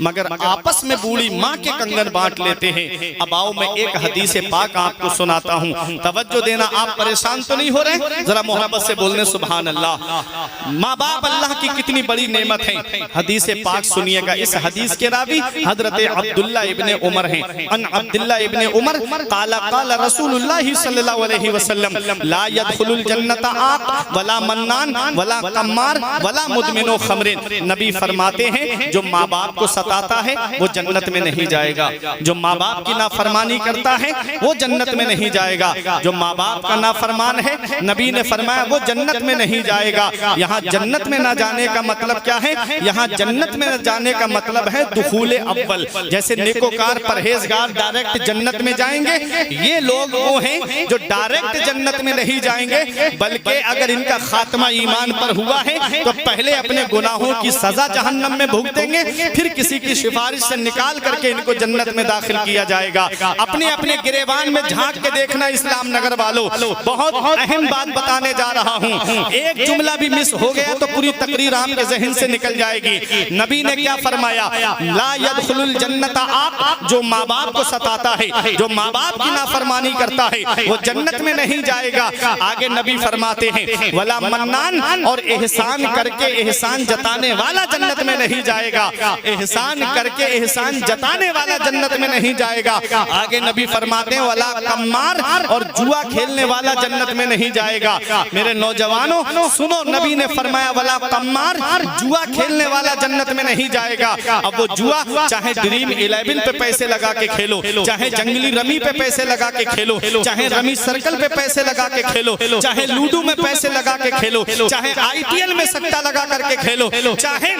मगर आपस में बूढ़ी माँ के कंगन बांट लेते हैं। अब आओ मैं एक हदीस पाक आपको सुनाता हूँ, तवज्जो देना। आप परेशान तो नहीं हो रहे? जरा मोहब्बत से बोलने सुभान अल्लाह। माँ बाप अल्लाह की कितनी बड़ी नेमत है। हदीस पाक सुनिएगा। इस हदीस के रावी हजरत अब्दुल्ला इब्ने उमर हैं। अन अब्दुल्ला इब्ने उमर काला काला रसूलुल्लाह सल्लल्लाहु अलैहि वसल्लम ला यदखुलुल जन्नता आक वला मन्नान वला कम्मार वला मुदमिनो खमरिन। नबी फरमाते हैं जो माँ बाप को सताता है वो जन्नत में नहीं जाएगा, जो माँ बाप की नाफरमानी करता है वो जन्नत में नहीं जाएगा, जो माँ बाप का नाफरमान है नबी ने फरमाया वो जन्नत में नहीं जाएगा। यहाँ जन्नत में ना जाने का मतलब क्या है? यहाँ जन्नत में न जाने का मतलब है दुखूले अव्वल। जैसे नेकोकार परहेजगार डायरेक्ट जन्नत में जाएंगे, ये लोग वो हैं जो डायरेक्ट जन्नत में नहीं जाएंगे, बल्कि अगर इनका खात्मा ईमान पर हुआ है तो पहले अपने गुनाहों की सजा जहन्नम में भुगतेंगे, फिर किसी की सिफारिश से निकाल करके इनको जन्नत में दाखिल किया जाएगा। अपने अपने गिरेबान में झांक के देखना इस्लाम नगर वालों, बहुत अहम बात बताने जा रहा हूँ। एक जुमला भी मिस हो गया तो पूरी तकरीर आपके ज़हन से निकल जाएगी। नबी ने क्या फरमाया? ला यदखुलुल जन्नत, आप जो माँ बाप को सताता है, जो माँ बाप की नाफरमानी करता है, वो जन्नत में नहीं जाएगा। आगे नबी फरमाते हैं वला मन्नान, और एहसान करके एहसान जताने वाला जन्नत में नहीं जाएगा। एहसान करके एहसान जताने वाला जन्नत में नहीं जाएगा। आगे नबी फरमाते हैं वला कम्मार, और जुआ खेलने वाला जन्नत में नहीं जाएगा। मेरे नौजवानों सुनो, नबी ने फरमाया वला कम्मार, जुआ खेलने वाला जन्नत में नहीं जाएगा। अब वो जुआ चाहे ड्रीम 11 पे पैसे लगा के खेलो, चाहे जंगली रमी पे पैसे लगा के खेलो, चाहे रमी सर्कल पे पैसे लगा के खेलो, चाहे लूडो में पैसे लगा के खेलो, चाहे IPL में सट्टा लगा करके खेलो, चाहे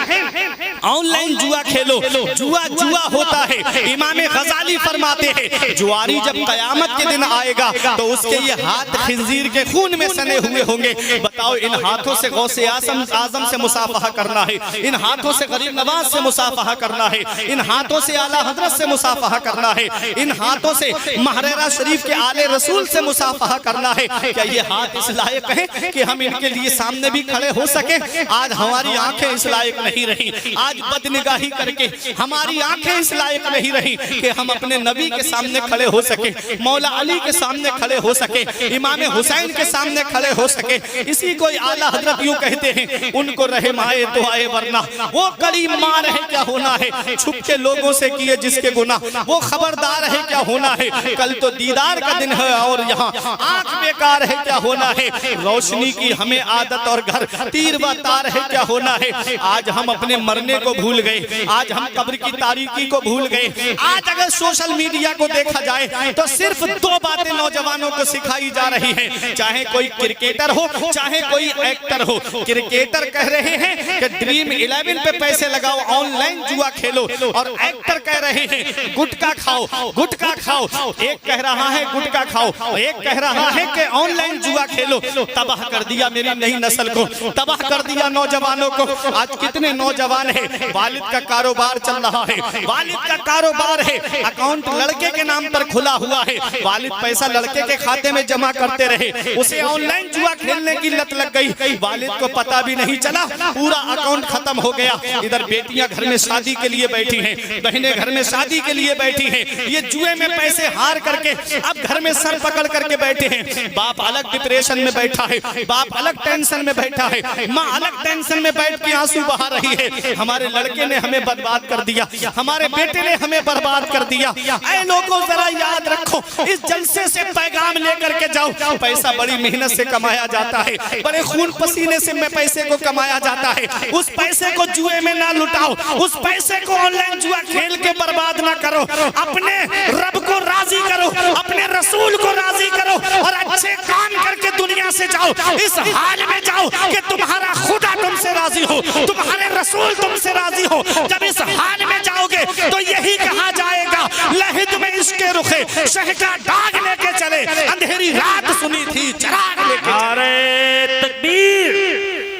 ऑनलाइन जुआ खेलो, जुआ जुआ होता है। इमाम गजाली फरमाते हैं जुआरी जब कयामत के दिन आएगा तो उसके ये हाथ खिंजीर के खून में सने हुए होंगे। बताओ, इन हाथों से गौसे आजम से मुसाफहा करना है, इन हाथों से गरीब नवाज से मुसाफहा करना है, इन हाथों से आला हजरत से मुसाफहा करना है, इन हाथों से महरेरा शरीफ के आले रसूल से मुसाफहा करना है। क्या ये हाथ इस लायक है कि हम इनके लिए सामने भी खड़े हो सके? आज हमारी आंखें इस लायक नहीं रही, आज बदनिगाही करके हमारी आंखें इस लायक नहीं रही कि हम अपने नबी के सामने खड़े हो सके, मौला अली के सामने खड़े हो सके, इमाम हुसैन के सामने खड़े हो सके। इसी को आला हजरत यूं कहते हैं, उनको रहम आए तो आए वरना वो करीम मार है क्या होना है, छुप के लोगों से किए जिसके गुनाह वो खबरदार है क्या होना है। कल तो दीदार का दिन है और यहाँ आंख बेकार है क्या होना है। रोशनी की हमें आदत और घर तीर व तार है क्या होना है। आज हम अपने मरने को भूल गए, आज हम कब्र की तारीकी को भूल गए। आज अगर सोशल मीडिया को देखा जाए तो सिर्फ 2 बातें नौजवानों को सिखाई जा रही हैं, चाहे कोई क्रिकेटर हो चाहे कोई एक्टर हो। क्रिकेटर कह रहे हैं कि ड्रीम 11 पे पैसे लगाओ, ऑनलाइन जुआ खेलो, और एक्टर कह रहे हैं गुटखा खाओ, गुटखा खाओ। एक कह रहा है गुटखा खाओ, एक कह रहा है कि ऑनलाइन जुआ खेलो। तबाह कर दिया मेरी नई नस्ल को, तबाह कर दिया नौजवानों को। आज कितने नौजवान हैं, वालिद का कारोबार चल रहा है, वालिद का कारोबार है, अकाउंट लड़के के नाम पर खुला हुआ है, वालिद पैसा लड़के के खाते में जमा करते रहे, उसे ऑनलाइन जुआ खेलने की लत लग गई, वालिद को पता भी नहीं चला, पूरा अकाउंट खत्म हो गया। इधर बेटियां घर में शादी के लिए बैठी हैं, बहनें घर में शादी के लिए बैठी हैं, ये जुए में पैसे हार करके अब घर में सर पकड़ करके बैठे हैं। बाप अलग डिप्रेशन में बैठा है, बाप अलग टेंशन में बैठा है, माँ अलग टेंशन में बैठ के आंसू बहा रही है। हमारे लड़के ने हमें बर्बाद कर दिया, हमारे बेटे ने हमें बर्बाद कर दिया। ऐ लोगों जरा याद रखो, इस जलसे से पैगाम लेकर के जाओ, पैसा बड़ी मेहनत से कमाया जाता है, बड़े खून पसीने से में पैसे को कमाया जाता है। उस पैसे को जुए में ना लुटाओ, उस पैसे को ऑनलाइन जुआ खेल के बर्बाद ना करो। अपने रब को राजी करो, अपने रसूल को राजी करो और अच्छे काम करके दुनिया से जाओ। इस हाल में जाओ कि तुम्हारा खुदा तुमसे राजी हो, तुम्हारे रसूल तुमसे राजी हो। जब इस हाल में जाओगे तो यही कहा जाएगा लहिद में इसके रुखे शह का दाग लेके चले, अंधेरी रात सुनी थी चिराग लेके। नारे तकबीर,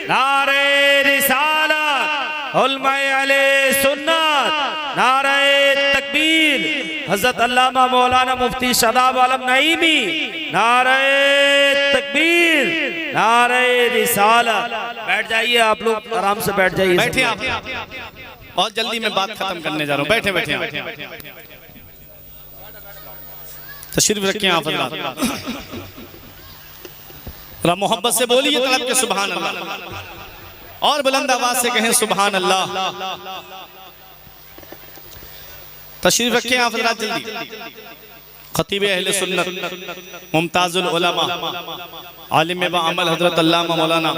नारे रिसालत, उलमाए अहले सुन्नत, नारे तकबीर, हजरत अल्लामा मौलाना मुफ्ती शादाब आलम नईमी, नारे तकबीर, नारे रिसालत। बैठ जाइए आप लोग, आराम से बैठ जाइए। बैठे आप, और जल्दी मैं बात खत्म करने जा रहा हूँ। बैठे बैठे तशरीफ रखिए आप हज़रात, मोहब्बत से बोलिए तलब के सुभान अल्लाह, और बुलंद आवाज से कहें सुभान अल्लाह। तशरीफ रखिए आप हज़रात जल्दी। खतीब अहले सुन्नत मुमताजुल उलमा आलिम व अमल हजरत अल्लामा मौलाना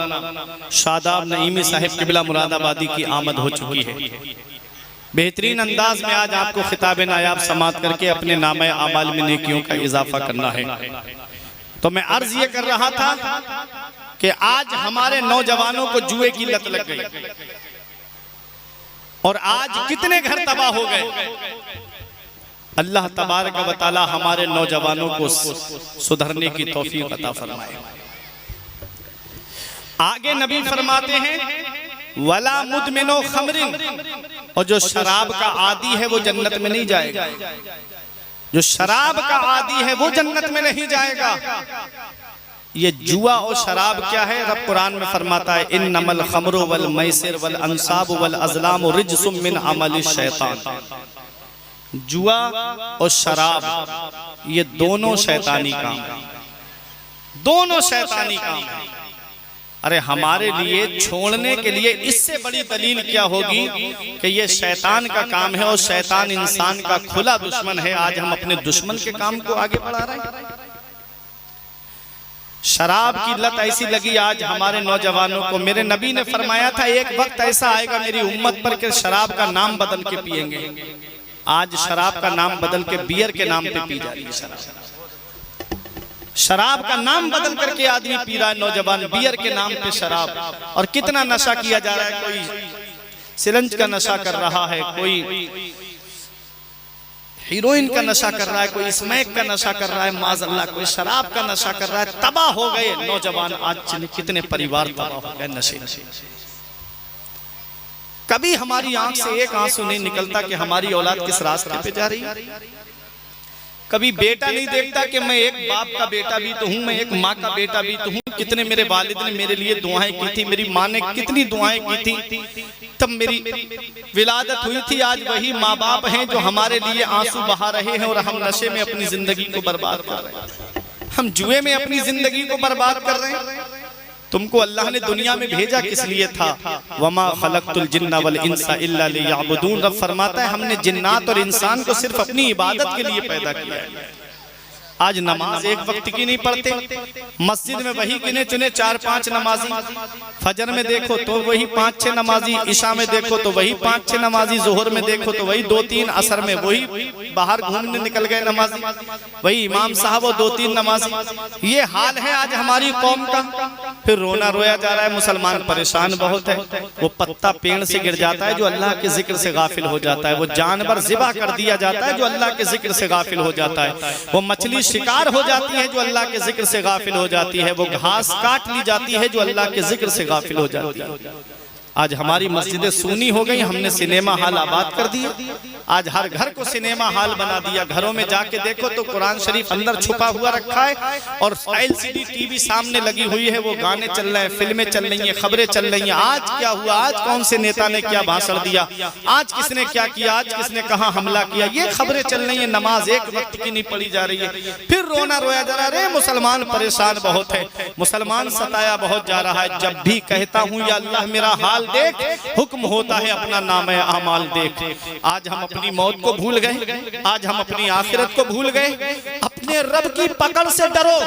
शादाब नईमी साहिब किबला मुरादाबादी की आमद हो चुकी है। बेहतरीन अंदाज में आज आपको खिताब नायाब समात करके अपने नामे आमाल में नेकियों का इजाफा करना है। तो मैं अर्ज ये कर रहा था कि आज हमारे नौजवानों को जुए की लत लग गई और आज कितने घर तबाह हो गए। अल्लाह तबारक व तआला हमारे नौजवानों को सुधरने की तौफीक अता फरमाए। आगे नबी फरमाते हैं वला मुदमिनो खमरिन, और जो शराब का आदी है वो जन्नत में नहीं जाएगा। जो शराब का आदी है वो जन्नत में नहीं जाएगा। ये जुआ और शराब क्या है? रब कुरान में फरमाता है इन्नमल खमरु वल मैसिर वल अंसाब वल अज़लाम रिज्सुम मिन अमलि शैतान। जुआ और शराब ये दोनों शैतानी काम, दोनों शैतानी काम। अरे हमारे लिए छोड़ने के लिए इससे बड़ी दलील क्या होगी कि ये शैतान का काम है और शैतान इंसान का खुला दुश्मन है। आज हम अपने दुश्मन के काम को आगे बढ़ा रहे हैं। शराब की लत ऐसी लगी आज हमारे नौजवानों को। मेरे नबी ने फरमाया था एक वक्त ऐसा आएगा मेरी उम्मत पर कि शराब का नाम बदल के पिएंगे। आज शराब का नाम बदल के बियर के नाम पे पी जा रही है शराब। शराब का नाम बदल करके आदमी पी रहा है, नौजवान बियर के नाम पे शराब। और कितना नशा किया जा रहा है, कोई सिरंज का नशा कर रहा है, कोई हीरोइन का नशा कर रहा है, कोई स्मैक का नशा कर रहा है, माज़अल्लाह कोई शराब का नशा कर रहा है। तबाह हो गए नौजवान, आज कितने परिवार तबाह हो गए नशे। कभी हमारी आंख से एक आंसू नहीं निकलता कि हमारी औलाद किस रास्ते पे जा रही है। कभी बेटा नहीं देखता कि मैं एक बाप का बेटा भी तो हूँ, मैं एक माँ का बेटा भी तो हूँ। कितने मेरे वालिद ने मेरे लिए दुआएं की थी, मेरी माँ ने कितनी दुआएं की थी, तब मेरी विलादत हुई थी। आज वही माँ बाप हैं जो हमारे लिए आंसू बहा रहे हैं और हम नशे में अपनी जिंदगी को बर्बाद कर रहे हैं, हम जुए में अपनी जिंदगी को बर्बाद कर रहे हैं। तुमको अल्लाह ने दुनिया में भेजा किस लिए था? वमा खलक़तुल जिन्ना वल इंसा इल्ला लियअबुदून। रब फरमाता है हमने जिन्नात और इंसान को सिर्फ अपनी इबादत के लिए पैदा किया है। आज नमाज एक वक्त की नहीं पढ़ते, मस्जिद में वही गिने चुने 4-5 नमाजी, फजर में देखो तो वही 5-6 नमाजी, इशा में देखो तो वही 5-6 नमाजी, जोहर में देखो तो वही 2-3, असर में वही बाहर घूमने निकल गए नमाजी, वही इमाम साहब और 2-3 नमाजी। ये हाल है आज हमारी कौम का। फिर रोना रोया जा रहा है, मुसलमान परेशान बहुत है। वो पत्ता पेड़ से गिर जाता है जो अल्लाह के जिक्र से गाफिल हो जाता है, वो जानवर ज़िबा कर दिया जाता है जो अल्लाह के जिक्र से गाफिल हो जाता है, वो मछली शिकार हो जाती है जो अल्लाह के जिक्र से गाफिल हो जाती है, वो घास काट ली जाती है जो अल्लाह के जिक्र से गाफिल हो जाती है। आज हमारी मस्जिदें सूनी हो गई, हमने सिनेमा हॉल आबाद कर दिए। आज हर घर को सिनेमा हॉल बना दिया। घरों में जाके देखो तो कुरान शरीफ अंदर छुपा हुआ रखा है और LCD टीवी सामने लगी हुई है, वो गाने चल रहे हैं, फिल्में चल रही हैं, खबरें चल रही हैं। आज क्या हुआ, आज कौन से नेता ने क्या भाषण दिया, आज किसने क्या किया, आज किसने कहाँ हमला किया, ये खबरें चल रही है। नमाज एक वक्त की नहीं पढ़ी जा रही है। फिर रोना रोया जा रहा है, मुसलमान परेशान बहुत है, मुसलमान सताया बहुत जा रहा है। जब भी कहता हूँ या अल्लाह मेरा हाल देख, हुक्म होता है अपना नाम है आमाल देख। आज हम अपनी मौत को भूल गए, आज हम अपनी आखिरत को भूल गए। अपने रब की पकड़ से डरो,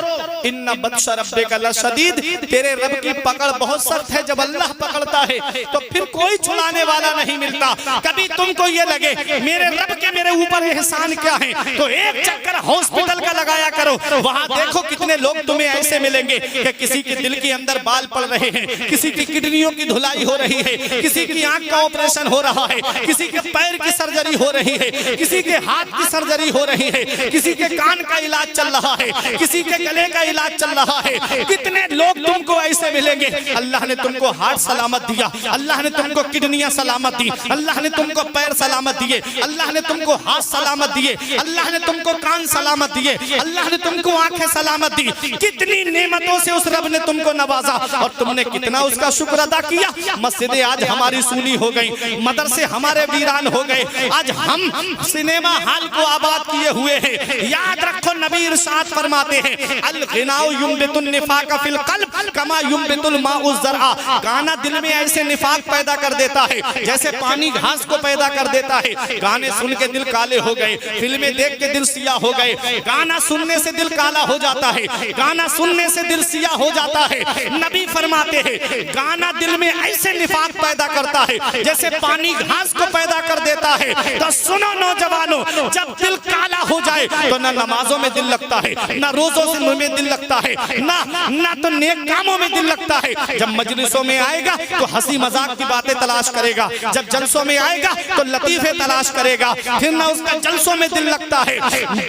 इन्ना बत्शा रब्बिका लशदीद। तेरे रब की पकड़ बहुत सख्त है। जब अल्लाह पकड़ता है तो फिर कोई छुड़ाने वाला नहीं मिलता। कभी तुमको ये लगे मेरे रब के मेरे ऊपर एहसान क्या है, तो एक चक्कर हॉस्पिटल का लगाया करो। वहां देखो कितने लोग तुम्हें ऐसे मिलेंगे कि किसी के दिल के अंदर बाल पड़ रहे हैं, किसी की किडनियों की धुलाई हो रही है, किसी की आंख का ऑपरेशन हो रहा है, किसी के पैर की सर्जरी हो रही है, किसी के हाथ की सर्जरी हो रही है, किसी के कान का इलाज चल रहा है, किसी के गले का इलाज चल रहा है। कितने लोग तुमको ऐसे मिलेंगे। अल्लाह ने तुमको हार्ट सलामत दिया, अल्लाह ने तुमको किडनियां सलामत दी, अल्लाह ने तुमको पैर सलामत दिए, अल्लाह ने तुमको हाथ सलामत दिए, अल्लाह ने तुमको कान सलामत दिए, अल्लाह ने तुमको आंखें सलामत दी। कितनी नेमतों से उस रब ने तुमको नवाजा और तुमने कितना उसका शुक्र अदा किया। मस्जिदें आज हमारी सूनी हो गई, मदरसे हमारे वीरान हो गए। आज हम सिनेमा हॉल को आबाद किए हुए हैं। याद रखो नबी इरशाद फरमाते हैं अल गिनाउ युम्बितुन निफाक फिल क़ल्ब कमा युम्बितुल माउ ज़रअ। गाना दिल में ऐसे निफाक पैदा कर देता है जैसे पानी घास को पैदा कर देता है। गाने सुन के दिल काले हो गए, फिल्में देख के दिल सिया हो गए। गाना सुनने से दिल काला हो जाता है, गाना सुनने से दिल सिया हो जाता है। नबी फरमाते हैं गाना दिल में ऐसे निफाक पैदा करता है जैसे पानी घास को पैदा कर देता है। तो सुनो नौजवानों, जब दिल काला हो जाए तो ना नमाजों में दिल लगता है, ना रोजों में दिल लगता है, ना तो नेक कामों में दिल लगता है। जब मजलिसों में आएगा तो हंसी मजाक की बातें तलाश करेगा, जब जलसों में आएगा तो लतीफे तलाश करेगा, फिर ना उसका जलसों में दिल लगता है।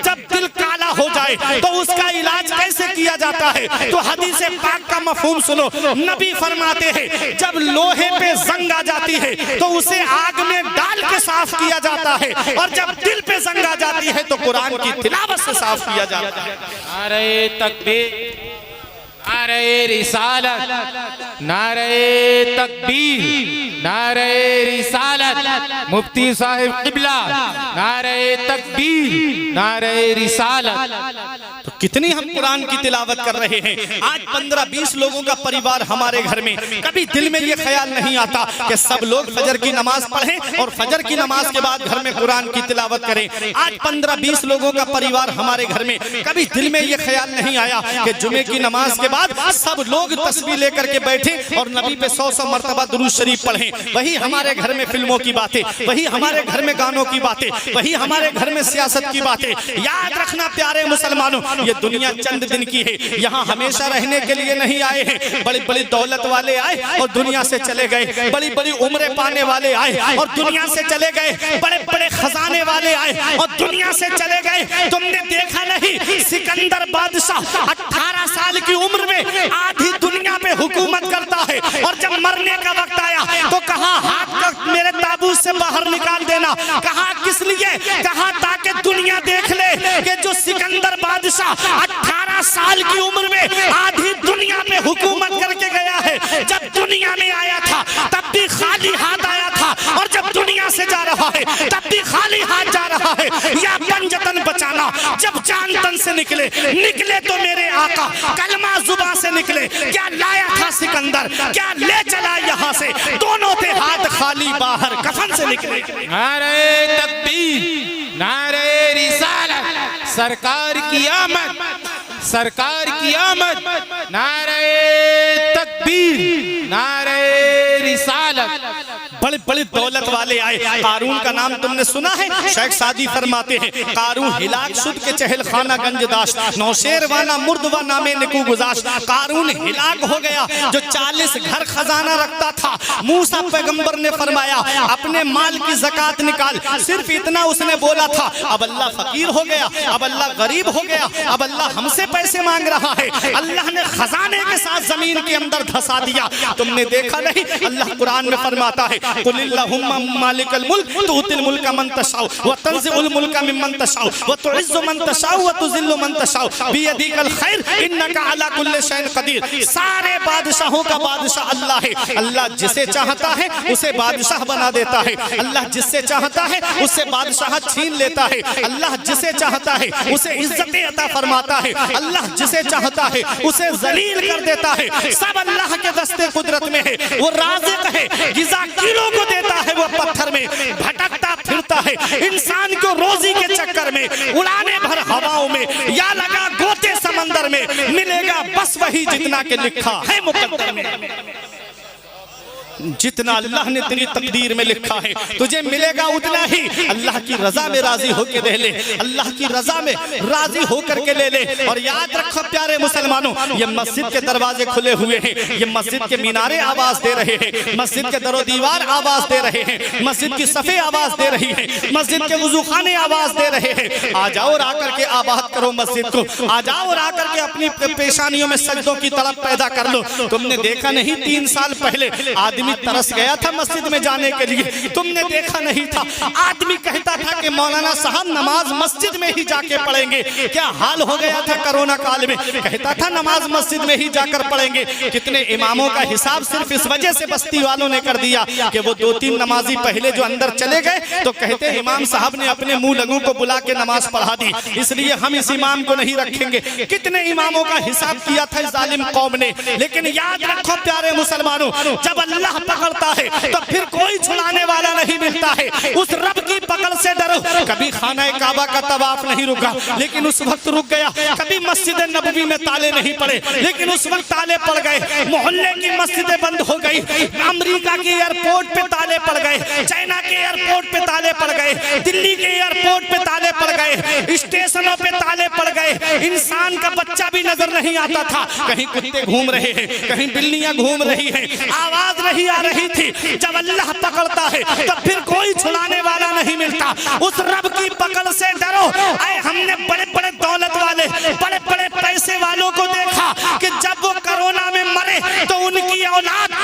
जब दिल काला हो जाए जाए तो उसका इलाज कैसे किया जाता है? तो हदीस पाक का मफहूम सुनो। नबी फरमाते हैं जब लोहे पे जंग आ जाती है तो उसे आग में डाल के साफ किया जाता है, और जब दिल पे जंग आ जाती है तो कुरान की तिलावत से साफ किया जाता है। नारे तकबीर, नारे रिसालत, नारे तकबीर, नारे रिसालत, मुफ्ती साहिब किबला, नारे तकबीर, नारे रिसालत। तो कितनी हम कुरान की तिलावत कर रहे हैं। आज 15-20 लोगों का परिवार हमारे घर में, कभी दिल में ये ख्याल नहीं आता कि सब लोग फजर की नमाज पढ़ें और फजर की नमाज के बाद घर में कुरान की तिलावत करें। आज 15-20 लोगों का परिवार हमारे घर में, कभी दिल में ये ख्याल नहीं आया कि जुमे की नमाज के बाद सब लोग तस्बीह लेकर के बैठे और नबी पे 100 मर्तबा दुरूद शरीफ पढ़ें। वही हमारे घर में फिल्मों की बातें, वही हमारे घर में गानों की बातें, वही हमारे घर में सियासत की बातें। याद रखना प्यारे मुसलमानों, ये दुनिया चंद दिन की है, यहाँ हमेशा रहने के लिए नहीं आए हैं। बड़ी बड़ी दौलत वाले आए और दुनिया से चले गए, बड़ी बड़ी उम्रें पाने वाले आए और दुनिया से चले गए, बड़े बड़े खजाने वाले आए और दुनिया से चले गए। तुमने देखा नहीं सिकंदर बादशाह 18 साल की उम्र में आधी दुनिया पे हुकूमत करता है, और जब मरने का वक्त आया तो कहा हाथ का मेरे ताबूत से बाहर निकाल देना। कहा किस लिए? कहा ताकि दुनिया देख ले कि जो सिकंदर बादशाह 18 साल की उम्र में आधी दुनिया पे हुकूमत करके गया है, जब दुनिया में आया था तब भी खाली हाथ आया था, और जब दुनिया से जा रहा है तब भी खाली हाथ जा रहा है। या पंजतन बचाना, जब जान तन से निकले तो मेरे आका कलमा जुबान से निकले। क्या लाया था सिकंदर, क्या ले चला यहाँ से? दोनों थे हाथ खाली बाहर कफन से निकले। नारे तकबीर, नारे रिसालत, सरकार की आमद, सरकार की आमद, नारे तकबीर, नारे रिसालत। बड़े बड़े दौलत वाले आए। कारून का नाम तुमने सुना है? शेख सादी फरमाते हैं कारून हिलाक शुद के चहल खाना गंज दाश, नौशेर वाना मुर्दवा नामे निकू गुजाश। कारून हिलाक हो गया जो 40 घर खजाना रखता था। मूसा पैगंबर ने फरमाया अपने माल की ज़कात निकाल, सिर्फ इतना उसने बोला था। अब अल्लाह फकीर हो गया, अब अल्लाह गरीब हो गया, अब अल्लाह हमसे पैसे मांग रहा है। अल्लाह ने खजाने के साथ जमीन के अंदर धसा दिया। तुमने देखा नहीं? अल्लाह कुरान में फरमाता है कुलिल्लाहुम्मा मालिकल मुल्क तुतिल मुल्का मन तशाउ व तंज़िउल मुल्का मिम्मन तशाउ व तुइज़्ज़ु मन तशाउ व तुज़िल्लु मन तशाउ बियदिकल खैर इन्नका अला कुल्लि शैइन कदीर। सारे बादशाहों का बादशाह अल्लाह है। अल्लाह जिसे चाहता है उसे बादशाह बना देता है, अल्लाह जिससे चाहता है उससे बादशाह छीन लेता है, अल्लाह जिसे चाहता है उसे इज्जतें अता फरमाता है, अल्लाह जिसे चाहता है उसे जलील कर देता है। सब अल्लाह के दस्ते कुदरत में है। वो राज़िक है, गिज़ा किलो को देता है, वो पत्थर में भटकता फिरता है। इंसान को रोजी के चक्कर में उड़ाने भर हवाओं में या लगा गोते समंदर में, मिलेगा बस वही जितना के लिखा है मुकद्दर में। जितना अल्लाह ने तेरी तकदीर में लिखा है तुझे मिलेगा उतना ही। अल्लाह की रजा में राजी होकर रह ले, अल्लाह की रजा में राजी होकर के ले ले। और याद रखो प्यारे मुसलमानों, ये मस्जिद के दरवाजे खुले हुए हैं, ये मस्जिद के मीनारे आवाज दे रहे हैं, मस्जिद के दरो दीवार आवाज दे रहे हैं, मस्जिद की सफ़े आवाज दे रही है, मस्जिद के वुज़ूखाने आवाज दे रहे हैं। आ जाओ और आकर के आबाद करो मस्जिद को, आ जाओ और आकर के अपनी पेशानियों में सजदों की तड़प पैदा कर लो। तुमने देखा नहीं 3 साल पहले आदमी तरस गया था मस्जिद में जाने के लिए? तुमने देखा नहीं था? आदमी कहता था कि मौलाना साहब नमाज मस्जिद में ही जाके पढ़ेंगे। क्या हाल हो गया था कोरोना काल में? कहता था नमाज मस्जिद में ही जाकर पढ़ेंगे। कितने इमामों का हिसाब सिर्फ इस वजह से बस्ती वालों ने कर दिया कि वो 2-3 नमाजी पहले जो अंदर चले गए तो कहते इमाम साहब ने अपने मुंह लगों को बुला के नमाज पढ़ा दी, इसलिए हम इस इमाम को नहीं रखेंगे। कितने इमामों का हिसाब किया था जालिम कौम ने। लेकिन याद रखो प्यारे मुसलमानों, जब अल्लाह पकड़ता है तो फिर कोई छुड़ाने वाला नहीं मिलता है। उस रब की पकड़ से डरो। कभी खाना काबा का तवाफ नहीं रुका लेकिन उस वक्त रुक गया। कभी मस्जिद नबवी में ताले नहीं पड़े लेकिन उस वक्त ताले पड़ गए। मोहल्ले की मस्जिदें बंद हो गई, अमेरिका के एयरपोर्ट पे ताले पड़ गए, चाइना के एयरपोर्ट पे ताले पड़ गए, दिल्ली के एयरपोर्ट पे ताले पड़ गए, स्टेशनों पे ताले पड़ गए। इंसान का बच्चा भी नजर नहीं आता था। कहीं कुत्ते घूम रहे हैं, कहीं बिल्लियां घूम रही हैं, आवाज नहीं आ रही थी। जब अल्लाह पकड़ता है तो फिर कोई छुड़ाने वाला नहीं मिलता। उस रब की पकड़ से डरो। आए हमने बड़े बड़े दौलत वाले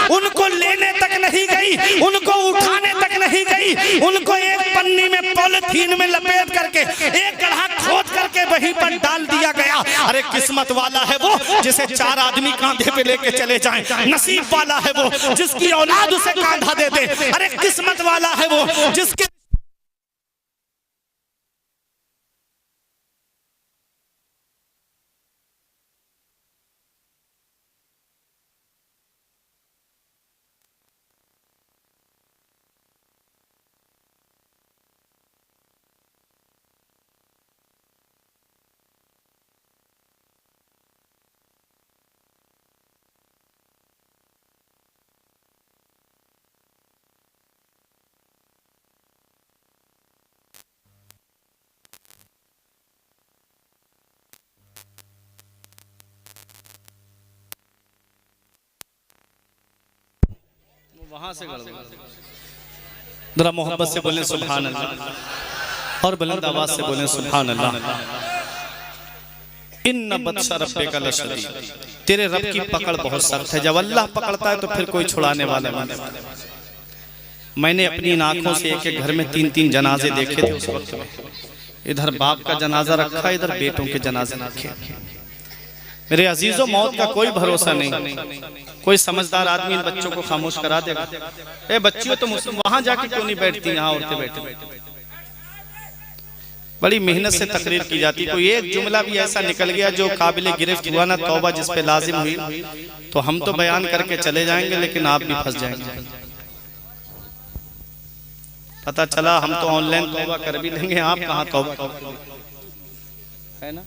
उनको लेने तक नहीं गई, उनको उठाने तक नहीं गई, उनको एक पन्नी में पॉलिथीन में लपेट करके एक गड्ढा खोद करके वहीं पर डाल दिया गया। अरे किस्मत वाला है वो जिसे 4 आदमी कांधे पे लेके चले जाएं, नसीब वाला है वो जिसकी औलाद उसे कांधा दे दे। अरे किस्मत वाला है वो जिसके वहां से जरा मोहब्बत से बोलें सुभान अल्लाह और बुलंद आवाज से बोलें सुभान अल्लाह। इन्ना बत्शा रब्बिका लशदीद, तेरे रब की पकड़ बहुत सख्त है। जब अल्लाह पकड़ता है तो फिर कोई छुड़ाने वाला नहीं। मैंने अपनी आंखों से एक एक घर में 3-3 जनाजे देखे थे उस वक्त में। इधर बाप का जनाजा रखा, इधर बेटों के जनाजे रखे। मेरे अजीजों, मौत का कोई भरोसा नहीं। कोई समझदार आदमी इन बच्चों को खामोश करा देगा। ए बच्चियों, तुम वहां जाके क्यों नहीं बैठती, यहाँ औरतें बैठे। बड़ी मेहनत से तकरीर की जाती। कोई एक जुमला भी ऐसा निकल गया जो काबिल गिरफ्त हुआ ना, तौबा जिस पे लाजिम हुई, तो हम तो बयान करके चले जाएंगे लेकिन आप भी फंस जाएंगे। पता चला हम तो ऑनलाइन तौबा कर भी लेंगे, आप कहाँ तौबा है ना।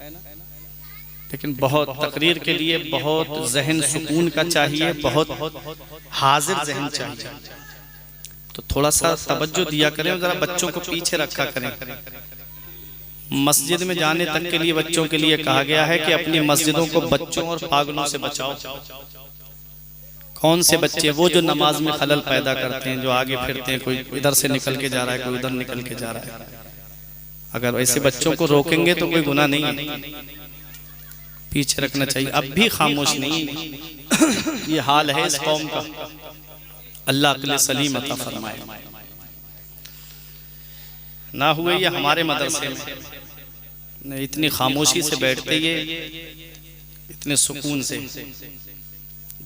लेकिन बहुत तकरीर के लिए बहुत जहन सुकून का चाहिए, बहुत हाजिर जहन चाहिए। तो थोड़ा सा तवज्जो दिया करें, जरा बच्चों को पीछे रखा करें। मस्जिद में जाने तक के लिए बच्चों के लिए कहा गया है कि अपनी मस्जिदों को बच्चों और पागलों से बचाओ। कौन से बच्चे? वो जो नमाज में खलल पैदा करते हैं, जो आगे फिरते हैं, कोई इधर से निकल के जा रहा है, कोई उधर निकल के जा रहा है। अगर ऐसे बच्चों को रोकेंगे तो कोई गुनाह नहीं है, पीछे रखना चाहिए। अब भी खामोश नहीं। ये हाल है इस कौम का। अल्लाह अक़ल सलीम अता फरमाए। ना हुए ये हमारे मदरसे में इतनी खामोशी से बैठते ये, इतने सुकून से,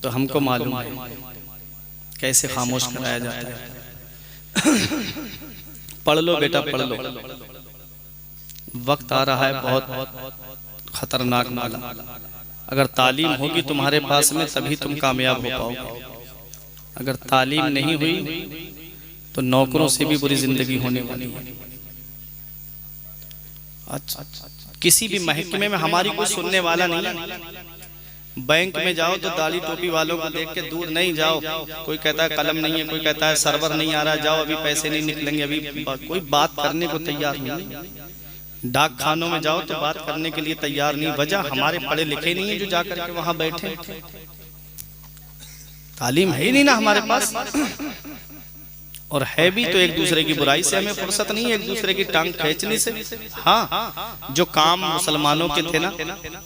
तो हमको मालूम है कैसे खामोश कराया जाता है। पढ़ लो बेटा, पढ़ लो। वक्त आ रहा है बहुत खतरनाक वाला। अगर तालीम होगी तुम्हारे पास में तभी तुम कामयाब हो पाओगे। अगर तालीम नहीं हुई तो नौकरों से भी बुरी जिंदगी होने वाली है। अच्छा, किसी भी महकमे में हमारी कोई सुनने वाला नहीं है। बैंक में जाओ तो दाढ़ी टोपी वालों को देख के दूर नहीं जाओ। कोई कहता है कलम नहीं है, कोई कहता है सर्वर नहीं आ रहा, जाओ अभी पैसे नहीं निकलेंगे। अभी कोई बात करने को तैयार नहीं। डाक खानों में जाओ तो बात करने के लिए तैयार नहीं। वजह हमारे पढ़े लिखे नहीं है जो जाकर के वहां बैठे। तालीम है ही नहीं ना हमारे पास, और है भी तो एक दूसरे की बुराई से हमें फुर्सत नहीं है, एक दूसरे की टांग खींचने से। हाँ, जो काम मुसलमानों के थे ना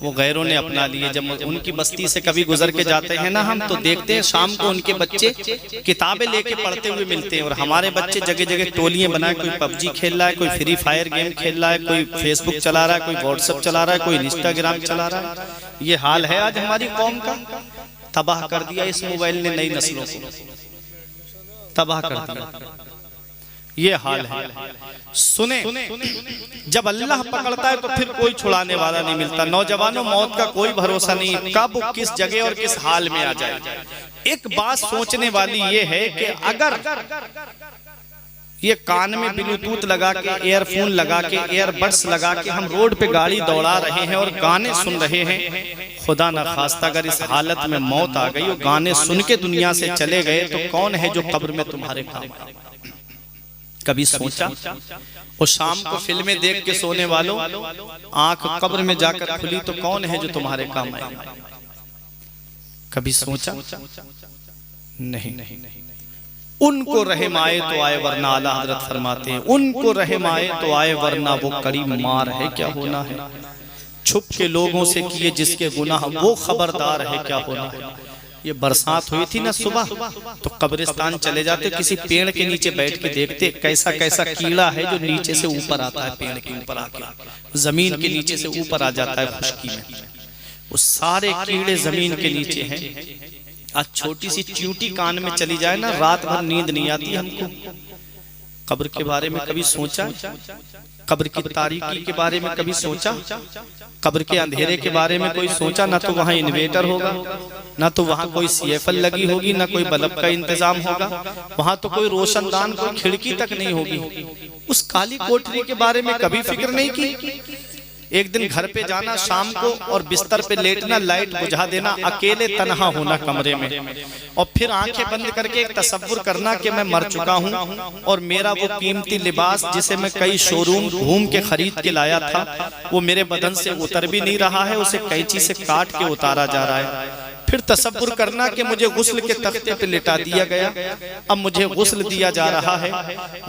वो गैरों ने अपना लिए। जब उनकी बस्ती से कभी गुजर के जाते हैं ना हम, तो देखते हैं शाम को उनके बच्चे किताबें लेके पढ़ते हुए मिलते हैं, और हमारे बच्चे जगह जगह टोलियां बनाए। कोई पबजी खेल रहा है, कोई फ्री फायर गेम खेल रहा है, कोई फेसबुक चला रहा है, कोई व्हाट्सएप चला रहा है, कोई इंस्टाग्राम चला रहा है। ये हाल है आज हमारी कौम का। तबाह कर दिया इस मोबाइल ने नई नस्लों को, तबाह कर दिया। ये हाल है। सुने, जब अल्लाह पकड़ता है तो फिर कोई छुड़ाने वाला नहीं मिलता। नौजवानों, मौत का कोई भरोसा नहीं, कब किस जगह और किस हाल में आ जाए। एक बात सोचने वाली ये है कि अगर ये कान में ब्लूटूथ लगा के, एयरफोन लगा के, एयरबड्स लगा के हम रोड पे गाड़ी दौड़ा रहे हैं और गाने सुन रहे हैं, खुदा न खास्ता अगर इस हालत में मौत आ गई और गाने सुन के दुनिया से चले गए, तो कौन है जो कब्र में तुम्हारे काम आए? कभी सोचा? और शाम को फिल्में देख के सोने वालों, आंख कब्र में जाकर खुली तो कौन है जो तुम्हारे काम आए? कभी सोचा? नहीं। उनको रहम आए तो आए, वरना आला हजरत फरमाते हैं उनको रहम आए तो आए, वरना वो करीम मार है क्या होना है। छुप के लोगों से किए जिसके गुनाह, वो खबरदार है क्या होना है। ये बरसात हुई थी ना सुबह, तो कब्रिस्तान चले जाते, किसी पेड़ के नीचे बैठ के देखते कैसा कैसा कीड़ा है जो नीचे से ऊपर आता है, पेड़ के ऊपर आके जमीन के नीचे से ऊपर आ जाता है खुशकी में। वो सारे कीड़े जमीन के नीचे हैं। आज छोटी सी चींटी कान में चली जाए ना, रात भर नींद नहीं आती हमको। कब्र के बारे में कभी सोचा? कब्र की तारीकी के बारे में कभी सोचा? कब्र के अंधेरे के बारे में कोई सोचा? ना तो वहाँ इन्वेटर होगा, ना तो वहाँ कोई सीएफएल लगी होगी, ना कोई बल्ब का इंतजाम होगा, वहाँ तो कोई रोशनदान, कोई खिड़की तक नहीं होगी। उस काली कोठरी के बारे में कभी फिक्र नहीं की? एक दिन घर पे जाना शाम को और बिस्तर पे लेटना, लाइट बुझा देना, अकेले तन्हा होना कमरे में, और फिर आंखें बंद करके एक तसव्वुर करना कि मैं मर चुका हूँ और मेरा वो कीमती लिबास जिसे मैं कई शोरूम घूम के खरीद के लाया था वो मेरे बदन से उतर भी नहीं रहा है, उसे कैंची से काट के उतारा जा रहा है। फिर तसव्वुर करना कि मुझे गुस्ल के तख्ते पे लिटा दिया गया, अब मुझे गुस्ल दिया जा रहा है।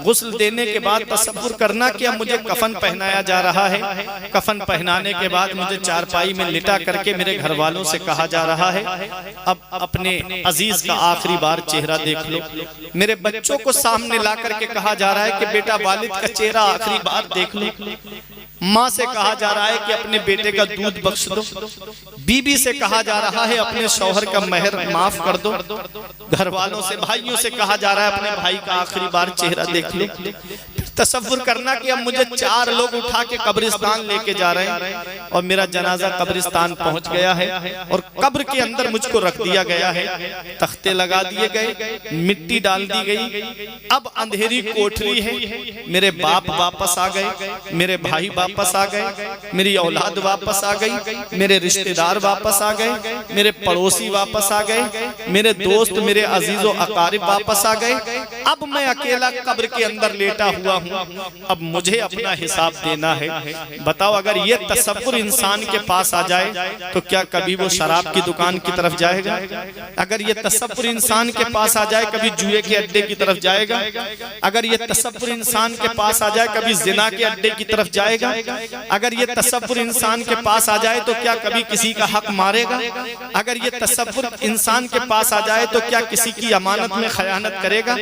गुस्ल देने के बाद तसव्वुर करना कि अब मुझे कफन पहनाया जा रहा है। कफन पहनाने के बाद मुझे चारपाई में लिटा करके मेरे घर वालों से कहा जा रहा है अब अपने अजीज का आखिरी बार चेहरा देख लो। मेरे बच्चों को सामने ला करके कहा जा रहा है कि बेटा वालिद का चेहरा आखिरी बार देख लो। माँ से कहा जा रहा है कि अपने बेटे का दूध बख्श दो। बीबी से कहा जा रहा है अपने शौहर का मेहर माफ कर दो। घर वालों से, भाइयों से कहा जा रहा है अपने भाई का आखिरी बार चेहरा देख लो। तसव्वुर करना कि अब मुझे 4 लोग उठा के कब्रिस्तान लेके जा रहे हैं और मेरा जनाजा कब्रिस्तान पहुंच गया है और कब्र के अंदर मुझको रख दिया गया है। तख्ते लगा दिए गए, मिट्टी डाल दी गई। अब अंधेरी कोठरी है। मेरे बाप वापस आ गए, मेरे भाई वापस आ गए, मेरी औलाद वापस आ गई, मेरे रिश्तेदार वापस आ गए, मेरे पड़ोसी वापस आ गए, मेरे दोस्त, मेरे अजीजों अकारिब वापस आ गए। अब मैं अकेला कब्र के अंदर लेटा हुआ हूँ। अब मुझे अपना हिसाब देना है। बताओ, अगर ये तसव्वुर इंसान के पास आ जाए तो क्या कभी वो शराब की दुकान की तरफ जाएगा? अगर ये तसव्वुर इंसान के पास आ जाए कभी जुए के अड्डे की तरफ जाएगा? अगर ये तसव्वुर इंसान के पास आ जाए कभी जिना के अड्डे की तरफ जाएगा? अगर ये तसव्वुर इंसान के पास आ जाए तो क्या कभी किसी का हक मारेगा? अगर ये तसव्वुर इंसान के पास आ जाए तो क्या किसी की अमानत में खयानत करेगा?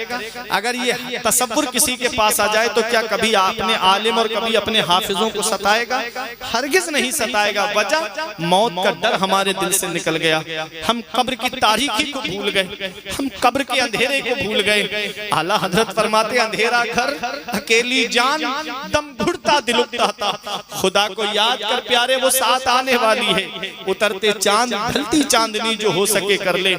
अगर ये तसव्वुर किसी के पास आ जाए तो क्या कभी अपने आलिम और कभी अपने हाफिजों को सताएगा? हरगिज नहीं सताएगा। वजह, मौत का डर हमारे दिल से निकल गया। हम कब्र की तारीकी को भूल गए, हम कब्र के अंधेरे को भूल गए। आला हजरत फरमाते, अंधेरा घर, अकेली जान, दम घुटता दिल उकताता। खुदा को याद कर प्यारे, वो साथ आने वाली है। उतरते चांद, ढलती चांदनी जो हो सके कर ले।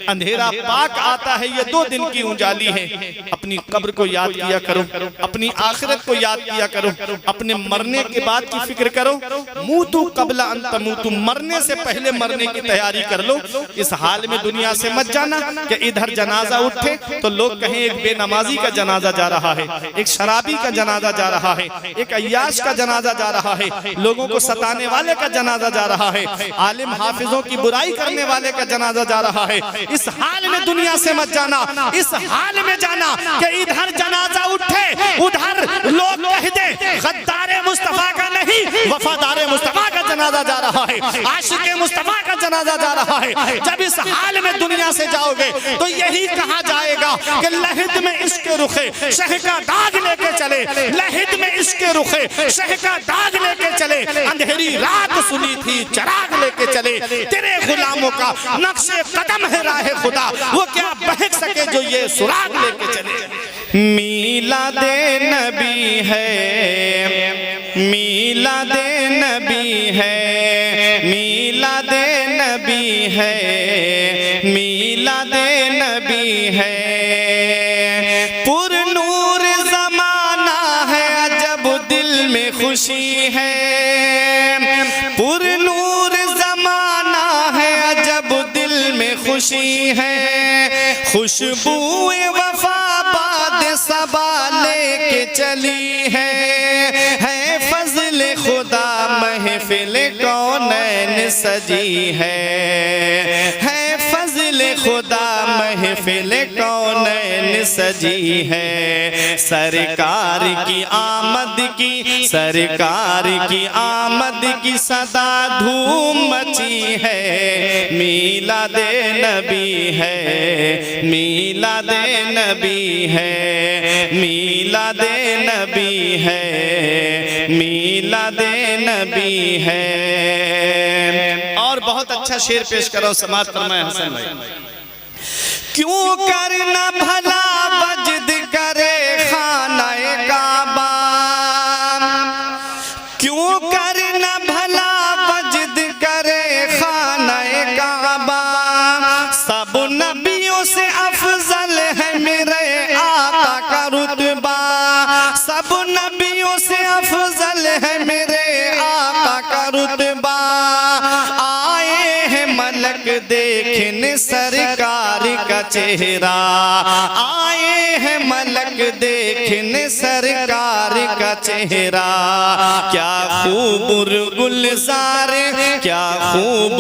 अंधेरा पाक आता है, ये 2 दिन की उजाली है। अपनी कब्र को याद किया करो, अपनी आखिरत को याद किया करो, अपने मरने के बाद की फिक्र करो। मूतू कबला अन तमूतू, मरने से पहले मरने की तैयारी कर लो। इस हाल में दुनिया से मत जाना कि इधर जनाजा उठे तो लोग कहें एक बेनमाजी का जनाजा जा रहा है, एक शराबी का जनाजा जा रहा है, एक अय्याश का जनाजा जा रहा है, लोगों को सताने वाले का जनाजा जा रहा है, आलिम हाफिजों की बुराई करने वाले का जनाजा जा रहा है। इस हाल में दुनिया से मत जाना। इस हाल में जाना कि इधर जनाजा उठे, उधर लोग कह दे गद्दारे मुस्तफा का नहीं, वफादारे मुस्तफा का जनाजा जा रहा है, आशिके मुस्तफा का जनाजा जा रहा है। जब इस हाल में दुनिया से जाओगे तो यही कहा जाएगा कि लहिद में इश्क रुखे शह का दाग लेके चले, लहिद में इश्क रुखे शह का दाग लेके चले। अंधेरी रात सुनी थी चराग लेके चले। तेरे गुलामों का नक्शे कदम है राह खुदा, वो क्या बहक सके जो ये सुराग लेके चले। मीलादे नबी है, मीलादे नबी है, मीलादे नबी है, मीलादे नबी है। पुरनूर जमाना है, अजब दिल में खुशी है। पुरनूर जमाना है, अजब दिल में खुशी है। खुशबुए वफा सबा लेके चली है फजल खुदा महफिल कौनैन सजी है फजल खुदा महफिल कौनैन सजी है। सरकार की आमद की, सरकार की आमद की सदा धूम मची है। मीलादे नबी है, मीलादे नबी है, मीलादे नबी है, मीलादे नबी है। और बहुत अच्छा शेर पेश करो, समाज फरमाए हसन भाई। क्यों करना भला वजद करे खानाए काबा, क्यों करना भला वजद करे खानाए काबा। सब नबियों से अफजल है मेरे आका का रुतबा, सब नबियों से अफजल है मेरे आका का रुतबा। आए हैं मलक देखने सरकार का चेहरा, आए हैं मलक देखने सरकार का चेहरा। क्या खूब गुलजार, क्या खूब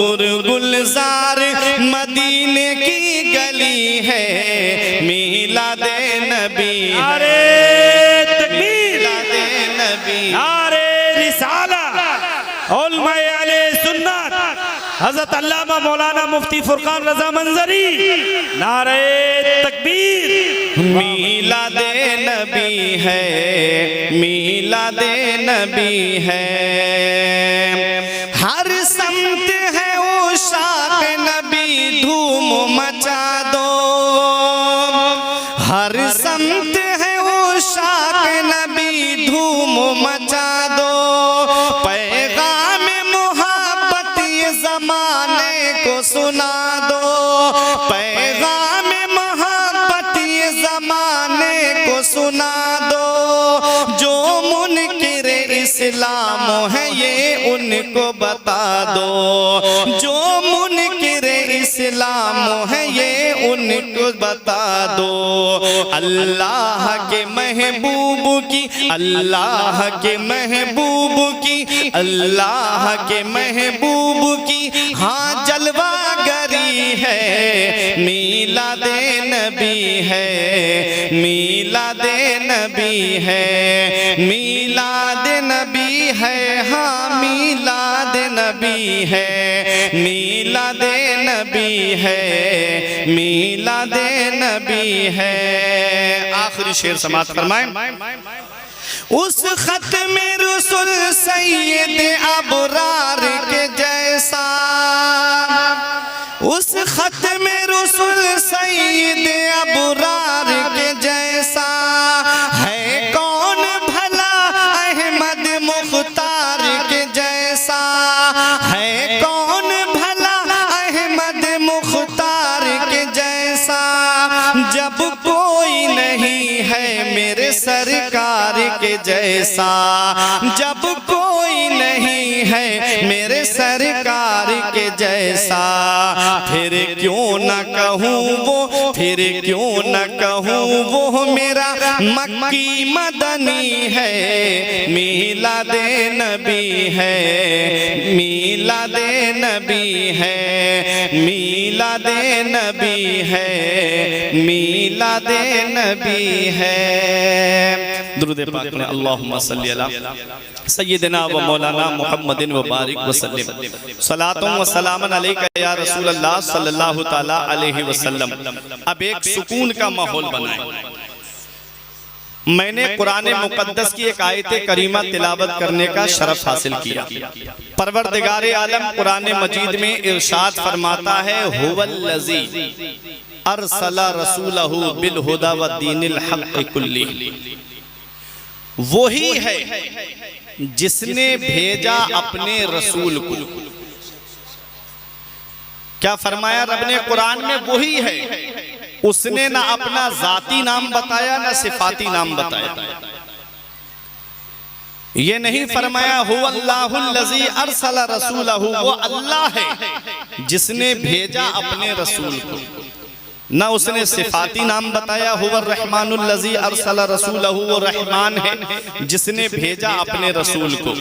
गुलजार मदीने की गली है। मीलादे नबी नारे तकबीर, मीलादे नबी, नारे रिसालत, उलमाए अहले सुन्नत हजरत अल्लामा मौलाना मुफ्ती फुरकान रजा मंजरी। नारे तकबीर, मीलादे नबी है, मीलादे नबी है। हर समत है ओ शाख नबी धूम मचा दो, हर समत है ओ शाख नबी धूम मचा दो। पैगाम मोहब्बत ये जमाने को सुना दो, पैगाम मोहब्बत ये जमाने को सुना दो। जो मुनकिर इस्लाम है ये उनको बता दो, जो मुनकिर इस्लाम है ये उनको बता दो। अल्लाह के महबूब की, अल्लाह के महबूब की, अल्लाह के महबूब की हाँ जलवागरी है। मीलादे नबी है, मीलादे नबी है, मीलादे नबी है, हाँ मीलादे नबी है, मीलादे नबी है, मीलादे नबी है। आखिरी शेर समाप्त फरमाएं। उस खत में रसूल सैयद अबरार के जैसा, उस खत में रसूल सैयद अबरार के जैसा है कौन भला अहमद मुख्तार के जैसा, है कौन भला अहमद मुख्तार के जैसा। जब कोई नहीं है मेरे सरकार के जैसा, जब कोई नहीं है मेरे सरकार के जैसा। फिर क्यों न कहूँ वो, फिर क्यों न कहूँ वो मेरा मक्की मदनी है। मीलादे नबी है, मीलादे नबी है, मीलादे नबी है, मीलादे नबी है। दुरूद पाक में अल्लाहुम्मा सल्ली अला सय्यिदिना व मौलाना मुहम्मदिन व बारिक व सल्लिम सलातुम व सलामन अलैका या रसूल अल्लाह सल्लल्लाहु ताला अलैहि वसल्लम। अब एक सुकून का माहौल बनाए। मैंने कुरान मुकद्दस की एक आयत करीमा तिलावत करने का शरफ हासिल किया। परवरदिगार आलम कुरान मजीद में इरशाद फरमाता है, हुवल्लज़ी अरसला रसूलहु बिल हुदा व दीनिल हक़ कुल्ली। वही है जिसने भेजा अपने रसूल को। क्या फरमाया रब ने कुरान में? वही है, उसने ना अपना जाती नाम बताया ना सिफाती नाम बताया। ये नहीं फरमाया हुवल्लाहुल्लज़ी अरसला रसूलहु, वो अल्लाह है जिसने भेजा अपने रसूल को। ना उसने सिफाती नाम बताया, हुवर रहमानुल्लज़ी अरसला रसूलहु, वो रहमान है जिसने भेजा अपने रसूल को।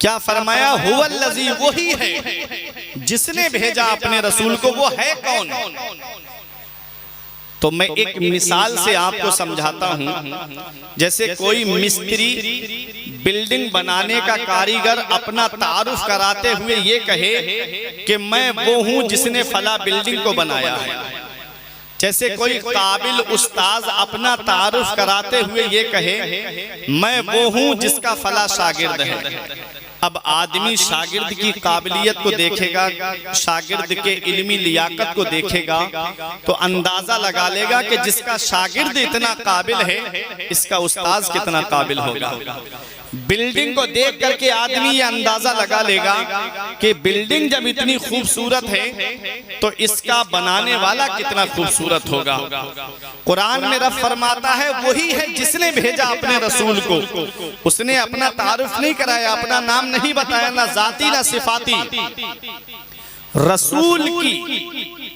क्या फरमाया, हुवल्लज़ी, वही है जिसने भेजा अपने रसूल को। वो है कौन? तो मैं एक मिसाल से आपको समझाता हूं। जैसे कोई मिस्त्री बिल्डिंग बनाने का कारीगर अपना तारुफ कराते हुए ये कहे कि मैं वो हूं जिसने फला बिल्डिंग को बनाया है। जैसे कोई काबिल उस्ताद अपना तारुफ कराते हुए ये कहे मैं वो हूं जिसका फला शागिर्द है। अब आदमी शागिर्द की काबिलियत को देखेगा, शागिर्द के इल्मी लियाकत को देखेगा तो अंदाजा लगा लेगा कि जिसका शागिर्द इतना काबिल है इसका उस्ताद कितना काबिल होगा। बिल्डिंग को देख करके आदमी ये अंदाजा लगा लेगा कि बिल्डिंग जब इतनी खूबसूरत है तो इसका बनाने वाला कितना खूबसूरत होगा। कुरान में रब फरमाता है वही है जिसने भेजा अपने रसूल को। उसने अपना तारुफ नहीं कराया, अपना नाम नहीं बताया, ना जाती ना सिफाती। रसूल की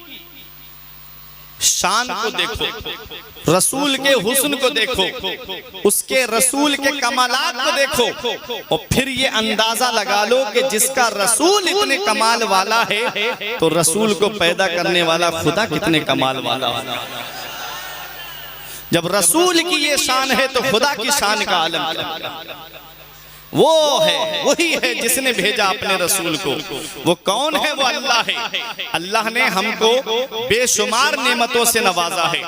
शान को देखो, रसूल के हुस्न को देखो, उसके रसूल के कमालात को देखो और फिर ये अंदाजा लगा लो कि जिसका रसूल इतने कमाल वाला है तो रसूल को पैदा करने वाला खुदा कितने कमाल वाला है। जब रसूल की ये शान है तो खुदा की शान का आलम क्या। वो है, वही है जिसने भेजा अपने रसूल को। वो कौन है? वो अल्लाह है। अल्लाह ने हमको बेशुमार नेमतों से नवाजा है,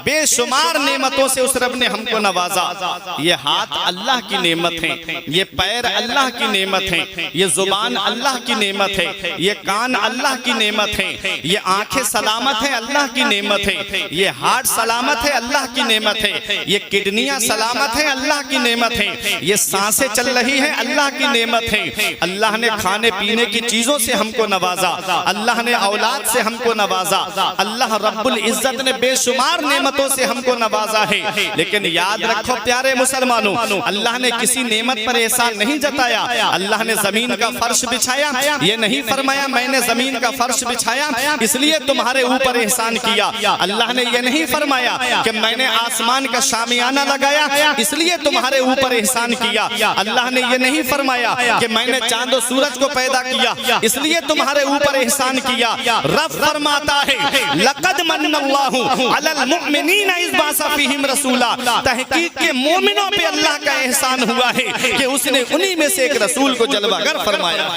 बेशुमार नेमतों से उस रब ने हमको नवाजा। ये हाथ अल्लाह की नेमत है, ये पैर अल्लाह की नेमत है, ये जुबान अल्लाह की नेमत है, ये कान अल्लाह की नेमत है, ये आंखें सलामत है अल्लाह की नेमत है, ये हार्ट सलामत है अल्लाह की नेमत है, ये किडनियां सलामत है अल्लाह की नेमत है, ये सांसें चल रही है अल्लाह की नेमत है। अल्लाह ने खाने पीने की चीजों से हमको नवाजा, अल्लाह ने औलाद से हमको नवाजा, अल्लाह रब्बुल इज्जत ने बेशुमार नेमतों से हमको नवाजा है। लेकिन याद रखो प्यारे मुसलमानों, अल्लाह ने किसी नेमत पर एहसान नहीं जताया। अल्लाह ने जमीन का फर्श बिछाया, ये नहीं फरमाया मैंने जमीन का फर्श बिछाया इसलिए तुम्हारे ऊपर एहसान किया। अल्लाह ने ये नहीं फरमाया कि मैंने आसमान का शामियाना लगाया इसलिए तुम्हारे ऊपर एहसान किया। अल्लाह ने ये नहीं फरमाया कि मैंने चांद और सूरज को पैदा किया इसलिए तुम्हारे ऊपर एहसान किया। रब फरमाता है लक़द मन्नल्लाहु अलल मुमिनीना इज़ बअसा फ़ीहिम रसूला। तहकीक के मोमिनों पे अल्लाह का एहसान हुआ है कि उसने उन्हीं में से एक रसूल को जलवागर फरमाया।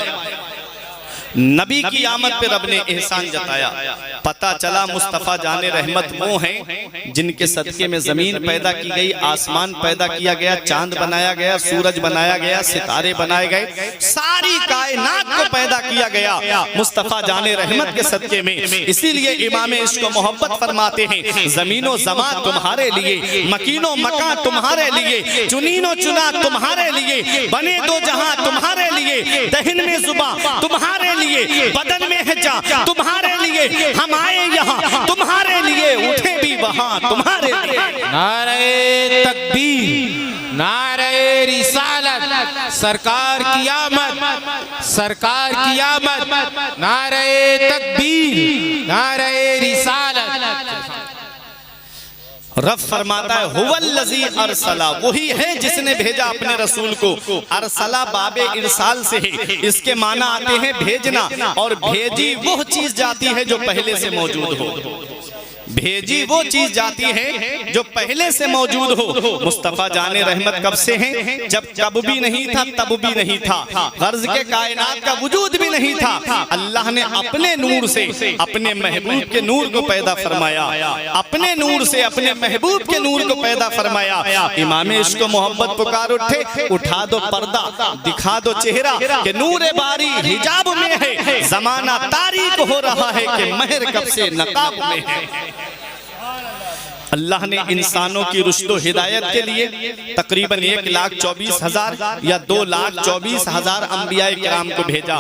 नबी की आमद पे रब ने एहसान जताया। पता चला मुस्तफ़ा जाने रहमत वो हैं जिनके सदके में जमीन पैदा की गई, आसमान पैदा किया गया, चांद बनाया गया, सूरज बनाया गया, सितारे बनाए गए, सारी कायनात को पैदा किया गया मुस्तफ़ा जाने रहमत के सदके में। इसीलिए इमाम इश्क मोहब्बत फरमाते हैं जमीनो जमा तुम्हारे लिए, मकीनो मका तुम्हारे लिए, चुनीनो चुना तुम्हारे लिए, बने दो जहां तुम्हारे लिए, दहन में जुबा तुम्हारे लिए, बदन में है जा तुम्हारे लिए, हम आए यहाँ तुम्हारे लिए, उठे भी वहाँ तुम्हारे लिए। नारे तकबीर, नारे रिसालत, सरकार की आमद, सरकार की आमद, नारे तकबीर, नारे रिसालत। रब फरमाता है हुवल्लज़ी अरसला, वही है जिसने भेजा अपने रसूल को। अरसला बाबे इरसाल से है, इसके माना आते हैं भेजना, और भेजी वो चीज जाती है जो पहले से मौजूद हो। भेजी वो चीज जाती है जो पहले से मौजूद हो। मुस्तफ़ा जाने रहमत कब से हैं? जब कब भी नहीं था तब भी नहीं था, गर्ज के कायनात का वजूद भी नहीं था। अल्लाह ने अपने नूर से अपने महबूब के नूर को पैदा फरमाया, अपने नूर से अपने महबूब के नूर को पैदा फरमाया। इमाम इश्क मोहब्बत पुकार उठे, उठा दो पर्दा, दिखा दो चेहरा कि नूर बारी हिजाब में है, जमाना तारीक हो रहा है कि महर कब से नकाब में है। अल्लाह ने इंसानों की रुश्द व हिदायत के लिए तकरीबन 1,24,000 या 2,24,000 अंबिया किराम को भेजा।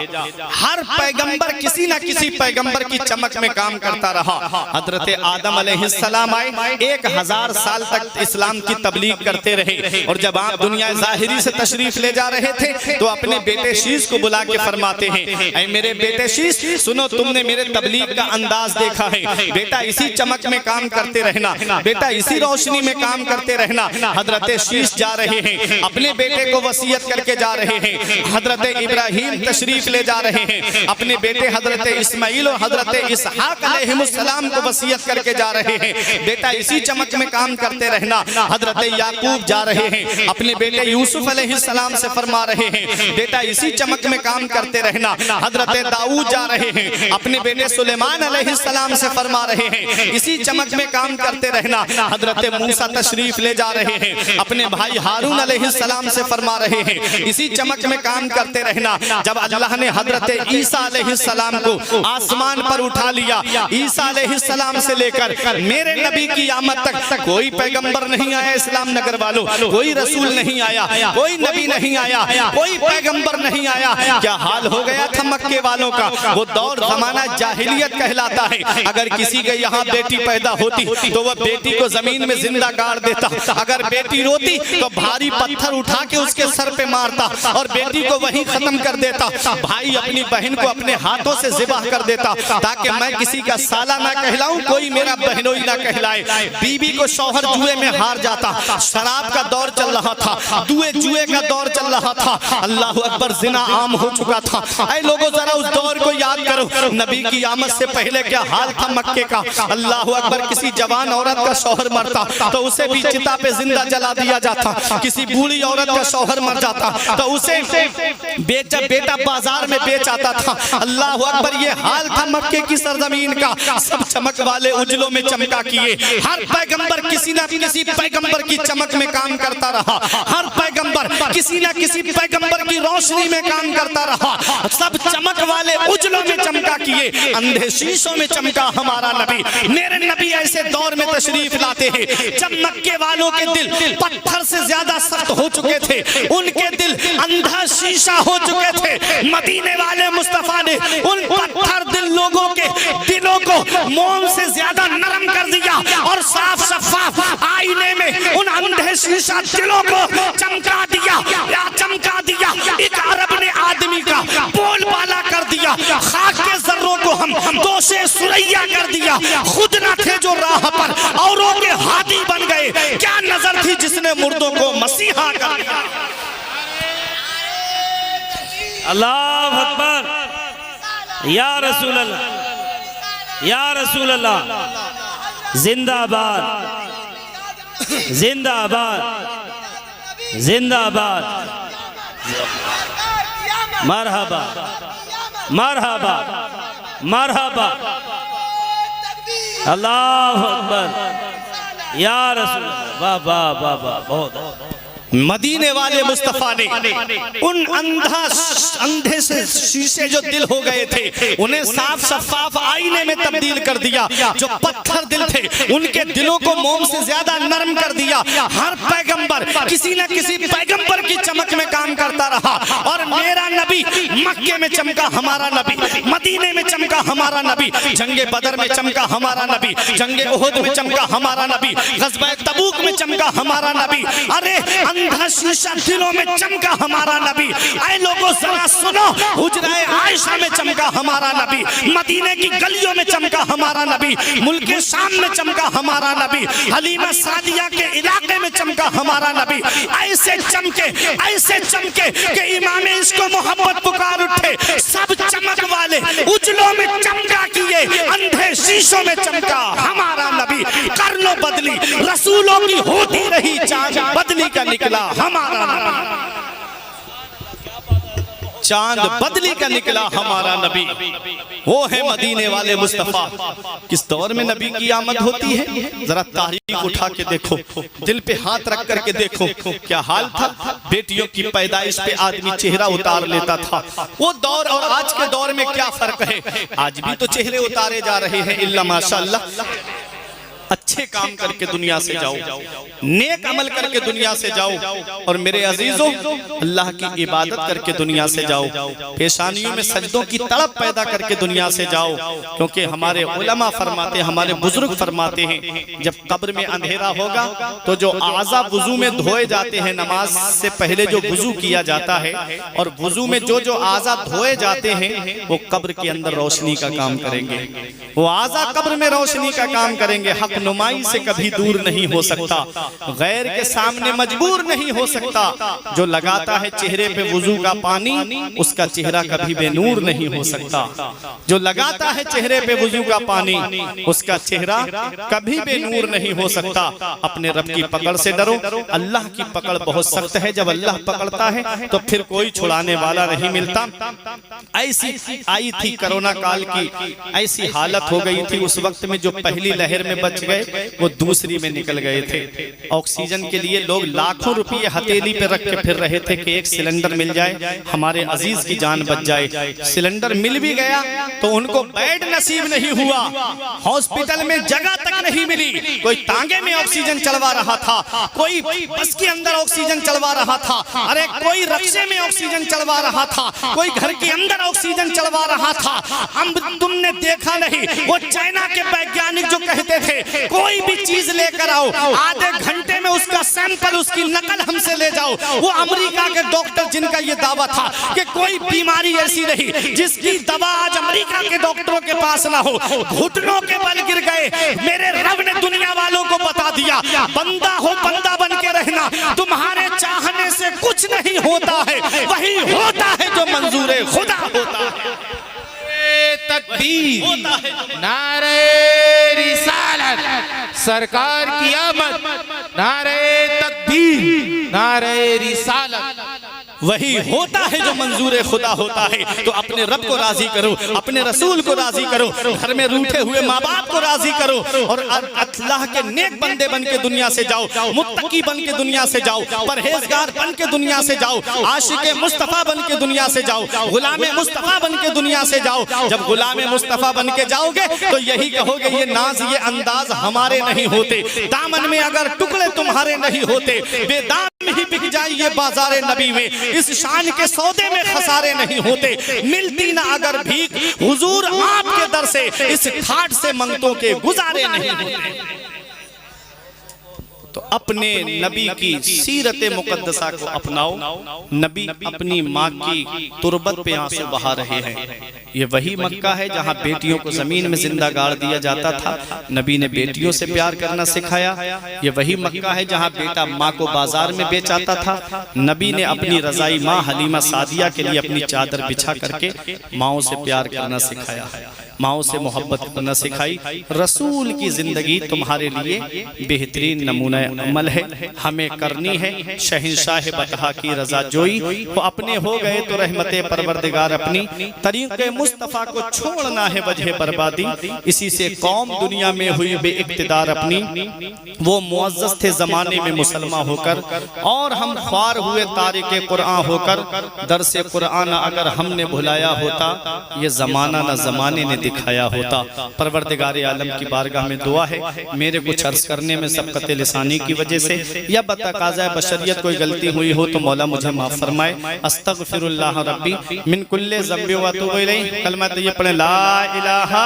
हर पैगंबर किसी न किसी पैगंबर की चमक में काम करता रहा। हजरत आदम अलैहिस्सलाम आए, 1000 साल तक इस्लाम की तबलीग करते रहे, और जब आप दुनिया ज़ाहिरी से तशरीफ ले जा रहे थे तो अपने बेटे शीश को बुला के फरमाते हैं, ऐ मेरे बेटे शीश सुनो, तुमने मेरे तबलीग का अंदाज देखा है, बेटा इसी चमक में काम करते रहना, बेटा इसी रोशनी में काम करते रहना। हजरत शीश जा रहे हैं, अपने बेटे को वसीयत करके जा रहे हैं। हजरत इब्राहिम तशरीफ ले जा रहे हैं, अपने बेटे हजरत इस्माइल और हजरत इसहाक अलैहिमुस्सलाम को वसीयत करके जा रहे हैं। बेटा इसी चमक में काम करते रहना। हजरत याकूब जा रहे हैं, अपने बेटे यूसुफ अलैहिस्सलाम से फरमा रहे हैं, बेटा इसी चमक में काम करते रहना। हजरत दाऊद जा रहे हैं, अपने बेटे सुलेमान अलैहिस्सलाम से फरमा रहे हैं, इसी चमक में काम करते रहना। हजरत मूसा तशरीफ ले जा रहे हैं, अपने भाई हारून अलैहिस्सलाम से फरमा रहे हैं, इसी चमक में काम करते रहना। जब अल्लाह ने हजरत ईसा अलैहिस्सलाम को आसमान पर उठा लिया, ईसा अलैहिस्सलाम से लेकर मेरे नबी की आमद तक कोई पैगंबर नहीं आया। इस्लाम नगर वालों, कोई रसूल नहीं आया, कोई नबी नहीं आया, कोई पैगंबर नहीं आया। क्या हाल हो गया था मक्के वालों का। वो दौर जमाना जाहिलियत कहलाता है। अगर किसी के यहाँ बेटी पैदा होती तो वह बेटी को जमीन में जिंदा गाड़ देता। अगर बेटी रोती तो भारी पत्थर उठा के उसके सर पे मारता और बेटी को वहीं खत्म कर देता। भाई अपनी बहन को अपने हाथों से ज़िबाह कर देता ताकि मैं किसी का साला ना कहलाऊं, कोई मेरा बहनोई ना कहलाए। बीबी को शौहर जुए में हार जाता। शराब का दौर चल रहा था, जुए का दौर चल रहा था। अल्लाह अकबर, जिना आम हो चुका था। ऐ लोगों जरा उस दौर को याद करो। नबी की आमद से पहले क्या हाल था मक्के का। अल्लाह अकबर, किसी जवान औरत का शौहर मरता तो उसे भी चिता पे जिंदा जला दिया जाता। किसी बूढ़ी औरत का शौहर मर जाता तो उसे बेटा बाजार में बेच आता था। अल्लाह अकबर, ये हाल था मक्के की सरजमीन का। सब चमक वाले उजलों में चमका किए। हर पैगंबर किसी न किसी पैगंबर की चमक में काम करता रहा। हर पैगंबर किसी न किसी पैगंबर की रोशनी में काम करता रहा। सब चमक वाले उजलों में चमका किए, अंधे शीशों में चमका हमारा नबी। मेरे नबी ऐसे दौर में तशरीफ लाते हैं जब मक्के वालों के दिल पत्थर से ज्यादा सख्त हो चुके थे, उनके दिल अंधा शीशा हो चुके थे। मदीने वाले मुस्तफा ने उन पत्थर दिल लोगों के दिलों को मोम से ज्यादा नरम कर दिया और साफ शफाफ आईने में उन अंधे शीशा दिलों को चमका दिया। एक अरब ने आदमी का बोल बाला कर दिया। खाक के जर्रों को हम दोषे सुरैया कर दिया। खुद न थे जो राह पर, औरों के हादी बन गए। क्या नजर थी जिसने मुर्दों को मसीहा कर दिया। अल्लाह अकबर, या रसूल अल्लाह, या रसूल अल्लाह। जिंदाबाद, जिंदाबाद, जिंदाबाद। मरहबा, मरहबा, मरहबा। अल्लाह अकबर, या रसूल। वाह वाह वाह वाह, बहुत। मदीने वाले मुस्तफा ने उन अंधे से शीशे जो दिल हो गए थे उन्हें साफ शफाफ आईने में तब्दील कर दिया। जो पत्थर दिल थे उनके दिलों को मोम से ज्यादा नरम कर दिया। हर पैगंबर किसी न किसी पैगंबर की चमक में काम करता रहा और मेरा नबी मक्के में चमका हमारा नबी, मदीने में चमका हमारा नबी, जंगे बदर में चमका हमारा नबी, जंगे उहुद में चमका हमारा नबी, ग़ज़वा तबूक में चमका हमारा नबी। अरे अंधा शीशा दिलों में चमका हमारा नबी। ऐ लोगों जरा सुनो, हुजराए आयशा में चमका हमारा नबी, मदीने की गलियों में चमका हमारा नबी, मुल्के शाम में चमका हमारा नबी, हलीमा सादिया के इलाके में चमका हमारा नबी। ऐसे चमके कि इमाम इसको मोहब्बत पुकार उठे। सब चमक वाले उजलों में चमका किए, अंधे शीशों में चमका हमारा नबी। कर्नो बदली रसूलों की होती रही, चांद बदली का निकला हमारा नबी। चांद बदली का निकला हमारा नबी। वो है मदीने वाले मुस्तफा। किस दौर में नबी की आमद होती है, जरा तारीख उठा के देखो, दिल पे हाथ रख करके देखो क्या हाल था। बेटियों की पैदाइश पे आदमी चेहरा उतार लेता था। वो दौर और आज के दौर में क्या फर्क है। आज भी तो चेहरे उतारे जा रहे हैं, इल्ला माशाअल्लाह। अच्छे काम करके दुनिया से जाओ, नेक अमल करके दुनिया से जाओ, और मेरे अजीजों अल्लाह की इबादत करके दुनिया से जाओ। पेशानियों में सजदों की तड़प पैदा करके दुनिया से जाओ, क्योंकि हमारे उलमा फरमाते हैं, हमारे बुजुर्ग फरमाते हैं, जब कब्र में अंधेरा होगा तो जो आज़ा वुजू में धोए जाते हैं, नमाज से पहले जो वुजू किया जाता है और वुजू में जो जो आज़ा धोए जाते हैं वो कब्र के अंदर रोशनी का काम करेंगे। वो आज़ा कब्र में रोशनी का काम करेंगे। हक नुमा रहनुमाई से कभी दूर नहीं हो सकता, गैर के सामने मजबूर नहीं हो सकता। जो लगाता है चेहरे पे वुजू का पानी, उसका चेहरा कभी बेनूर नहीं हो सकता। जो लगाता है चेहरे पे वुजू का पानी, उसका चेहरा कभी बेनूर नहीं हो सकता। अपने रब की पकड़ से डरो, अल्लाह की पकड़ बहुत सख्त है। जब अल्लाह पकड़ता है तो फिर कोई छुड़ाने वाला नहीं मिलता। ऐसी आई थी कोरोना काल की, ऐसी हालत हो गई थी उस वक्त में। जो पहली लहर में बच गए वो दूसरी में निकल गए थे। ऑक्सीजन के लिए लोग लाखों रुपये हथेली पे रख के फिर रहे थे कि एक सिलेंडर मिल जाए, हमारे अजीज की जान बच जाए। सिलेंडर मिल भी गया तो उनको बेड नसीब नहीं हुआ, हॉस्पिटल में जगह तक नहीं मिली। कोई तांगे में ऑक्सीजन चलवा रहा था, कोई बस के अंदर ऑक्सीजन चलवा रहा था, अरे कोई रक्शे में ऑक्सीजन चलवा रहा था, कोई घर के अंदर ऑक्सीजन चलवा रहा था। हम तुमने देखा नहीं, वो चाइना के वैज्ञानिक जो कहते थे कोई भी चीज लेकर आओ, आधे घंटे में उसका सैंपल, उसकी नकल हमसे ले जाओ। वो अमेरिका के डॉक्टर जिनका ये दावा था कि कोई बीमारी ऐसी नहीं जिसकी दवा आज अमेरिका के डॉक्टरों के पास ना हो, घुटनों के बल गिर गए। मेरे रब ने दुनिया वालों को बता दिया, बंदा हो बंदा बन के रहना, तुम्हारे चाहने से कुछ नहीं होता है, वही होता है जो मंजूर खुदा होता है। तकबीर, नारे रिसालत, सरकार की आमद, नारे तकबीर, नारे रिसालत। वही होता है जो मंजूर खुदा होता है। तो अपने रब को राजी करो, अपने रसूल को राजी करो, घर में रूठे हुए माँ बाप को राजी करो और अल्लाह के नेक बंदे बन के दुनिया से जाओ, मुत्तकी बन के दुनिया से जाओ, परहेजगार बन के दुनिया से जाओ, आशिक मुस्तफ़ा बन के दुनिया से जाओ, गुलाम मुस्तफ़ा बन के दुनिया से जाओ। जब गुलाम मुस्तफ़ा बन के जाओगे तो यही कहोगे ये नाज ये अंदाज हमारे नहीं होते, दामन में अगर टुकड़े तुम्हारे नहीं होते, बेदाम ही बिक जाइए बाजारे नबी में, इस शान के सौदे में खसारे नहीं होते। मिलती ना अगर भीख हुजूर आपके दर से, इस ठाट से मंगतों के गुजारे नहीं होते। तो अपने नबी की सीरत मुकद्दसा को अपनाओ। नबी अपनी माँ की तुरबत पे आंसू बहा रहे हैं। ये वही मक्का है जहाँ बेटियों को जमीन में जिंदा गाड़ दिया जाता था, नबी ने बेटियों से प्यार करना सिखाया। ये वही मक्का है जहाँ बेटा माँ को बाजार में बेचाता था, नबी ने अपनी रजाई माँ हलीमा सादिया के लिए अपनी चादर बिछा करके माँओं से प्यार करना सिखाया, माँओं से मोहब्बत करना सिखाई। रसूल की जिंदगी तुम्हारे लिए बेहतरीन नमूना अमल है, हमें करनी है। शहंशाह बतहा की रजा जोई, वो अपने हो गए तो रहमते परवरदिगार अपनी, तरीक़े मुस्तफ़ा को छोड़ना है वजह बर्बादी। इसी से कौम दुनिया में हुई बेइक़्तिदार अपनी, वो मुअज़्ज़ज़ थे ज़माने में मुसलमान होकर, और हम ख्वार हुए तारिक़े कुरान होकर। दरसे कुरान अगर हमने भुलाया होता, ये ज़माना न ज़माने ने दिखाया होता। परवरदिगार आलम की बारगाह में दुआ है, मेरे कुछ अर्ज करने में सबकत लिसानी की वजह से या बतकाज़ा बशरियत कोई गलती हुई हो तो मौला मुझे माफ़ फरमाए। अस्तगफिरुल्लाह रब्बी मिन कुल्ले ज़ंबि व अतूबु इलैह। कलमा तय्यब पढ़ें, ला इलाहा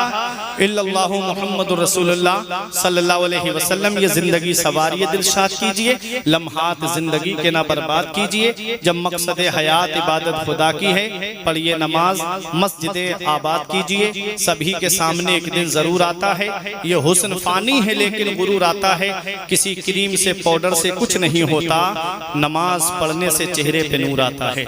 इल्लल्लाहु मुहम्मदुर रसूलुल्लाह सल्लल्लाहु अलैहि वसल्लम। ये जिंदगी सवारिए दिलशाद कीजिए, लम्हात जिंदगी के ना बर्बाद कीजिए। जब मकसद हयात इबादत खुदा की है, पढ़िए नमाज, मस्जिद आबाद कीजिए। सभी के सामने एक दिन जरूर आता है, ये हुस्न फानी है लेकिन गुरूर आता है। किसी क्रीम से पाउडर से कुछ नहीं होता, नमाज पढ़ने से चेहरे पे नूर आता है।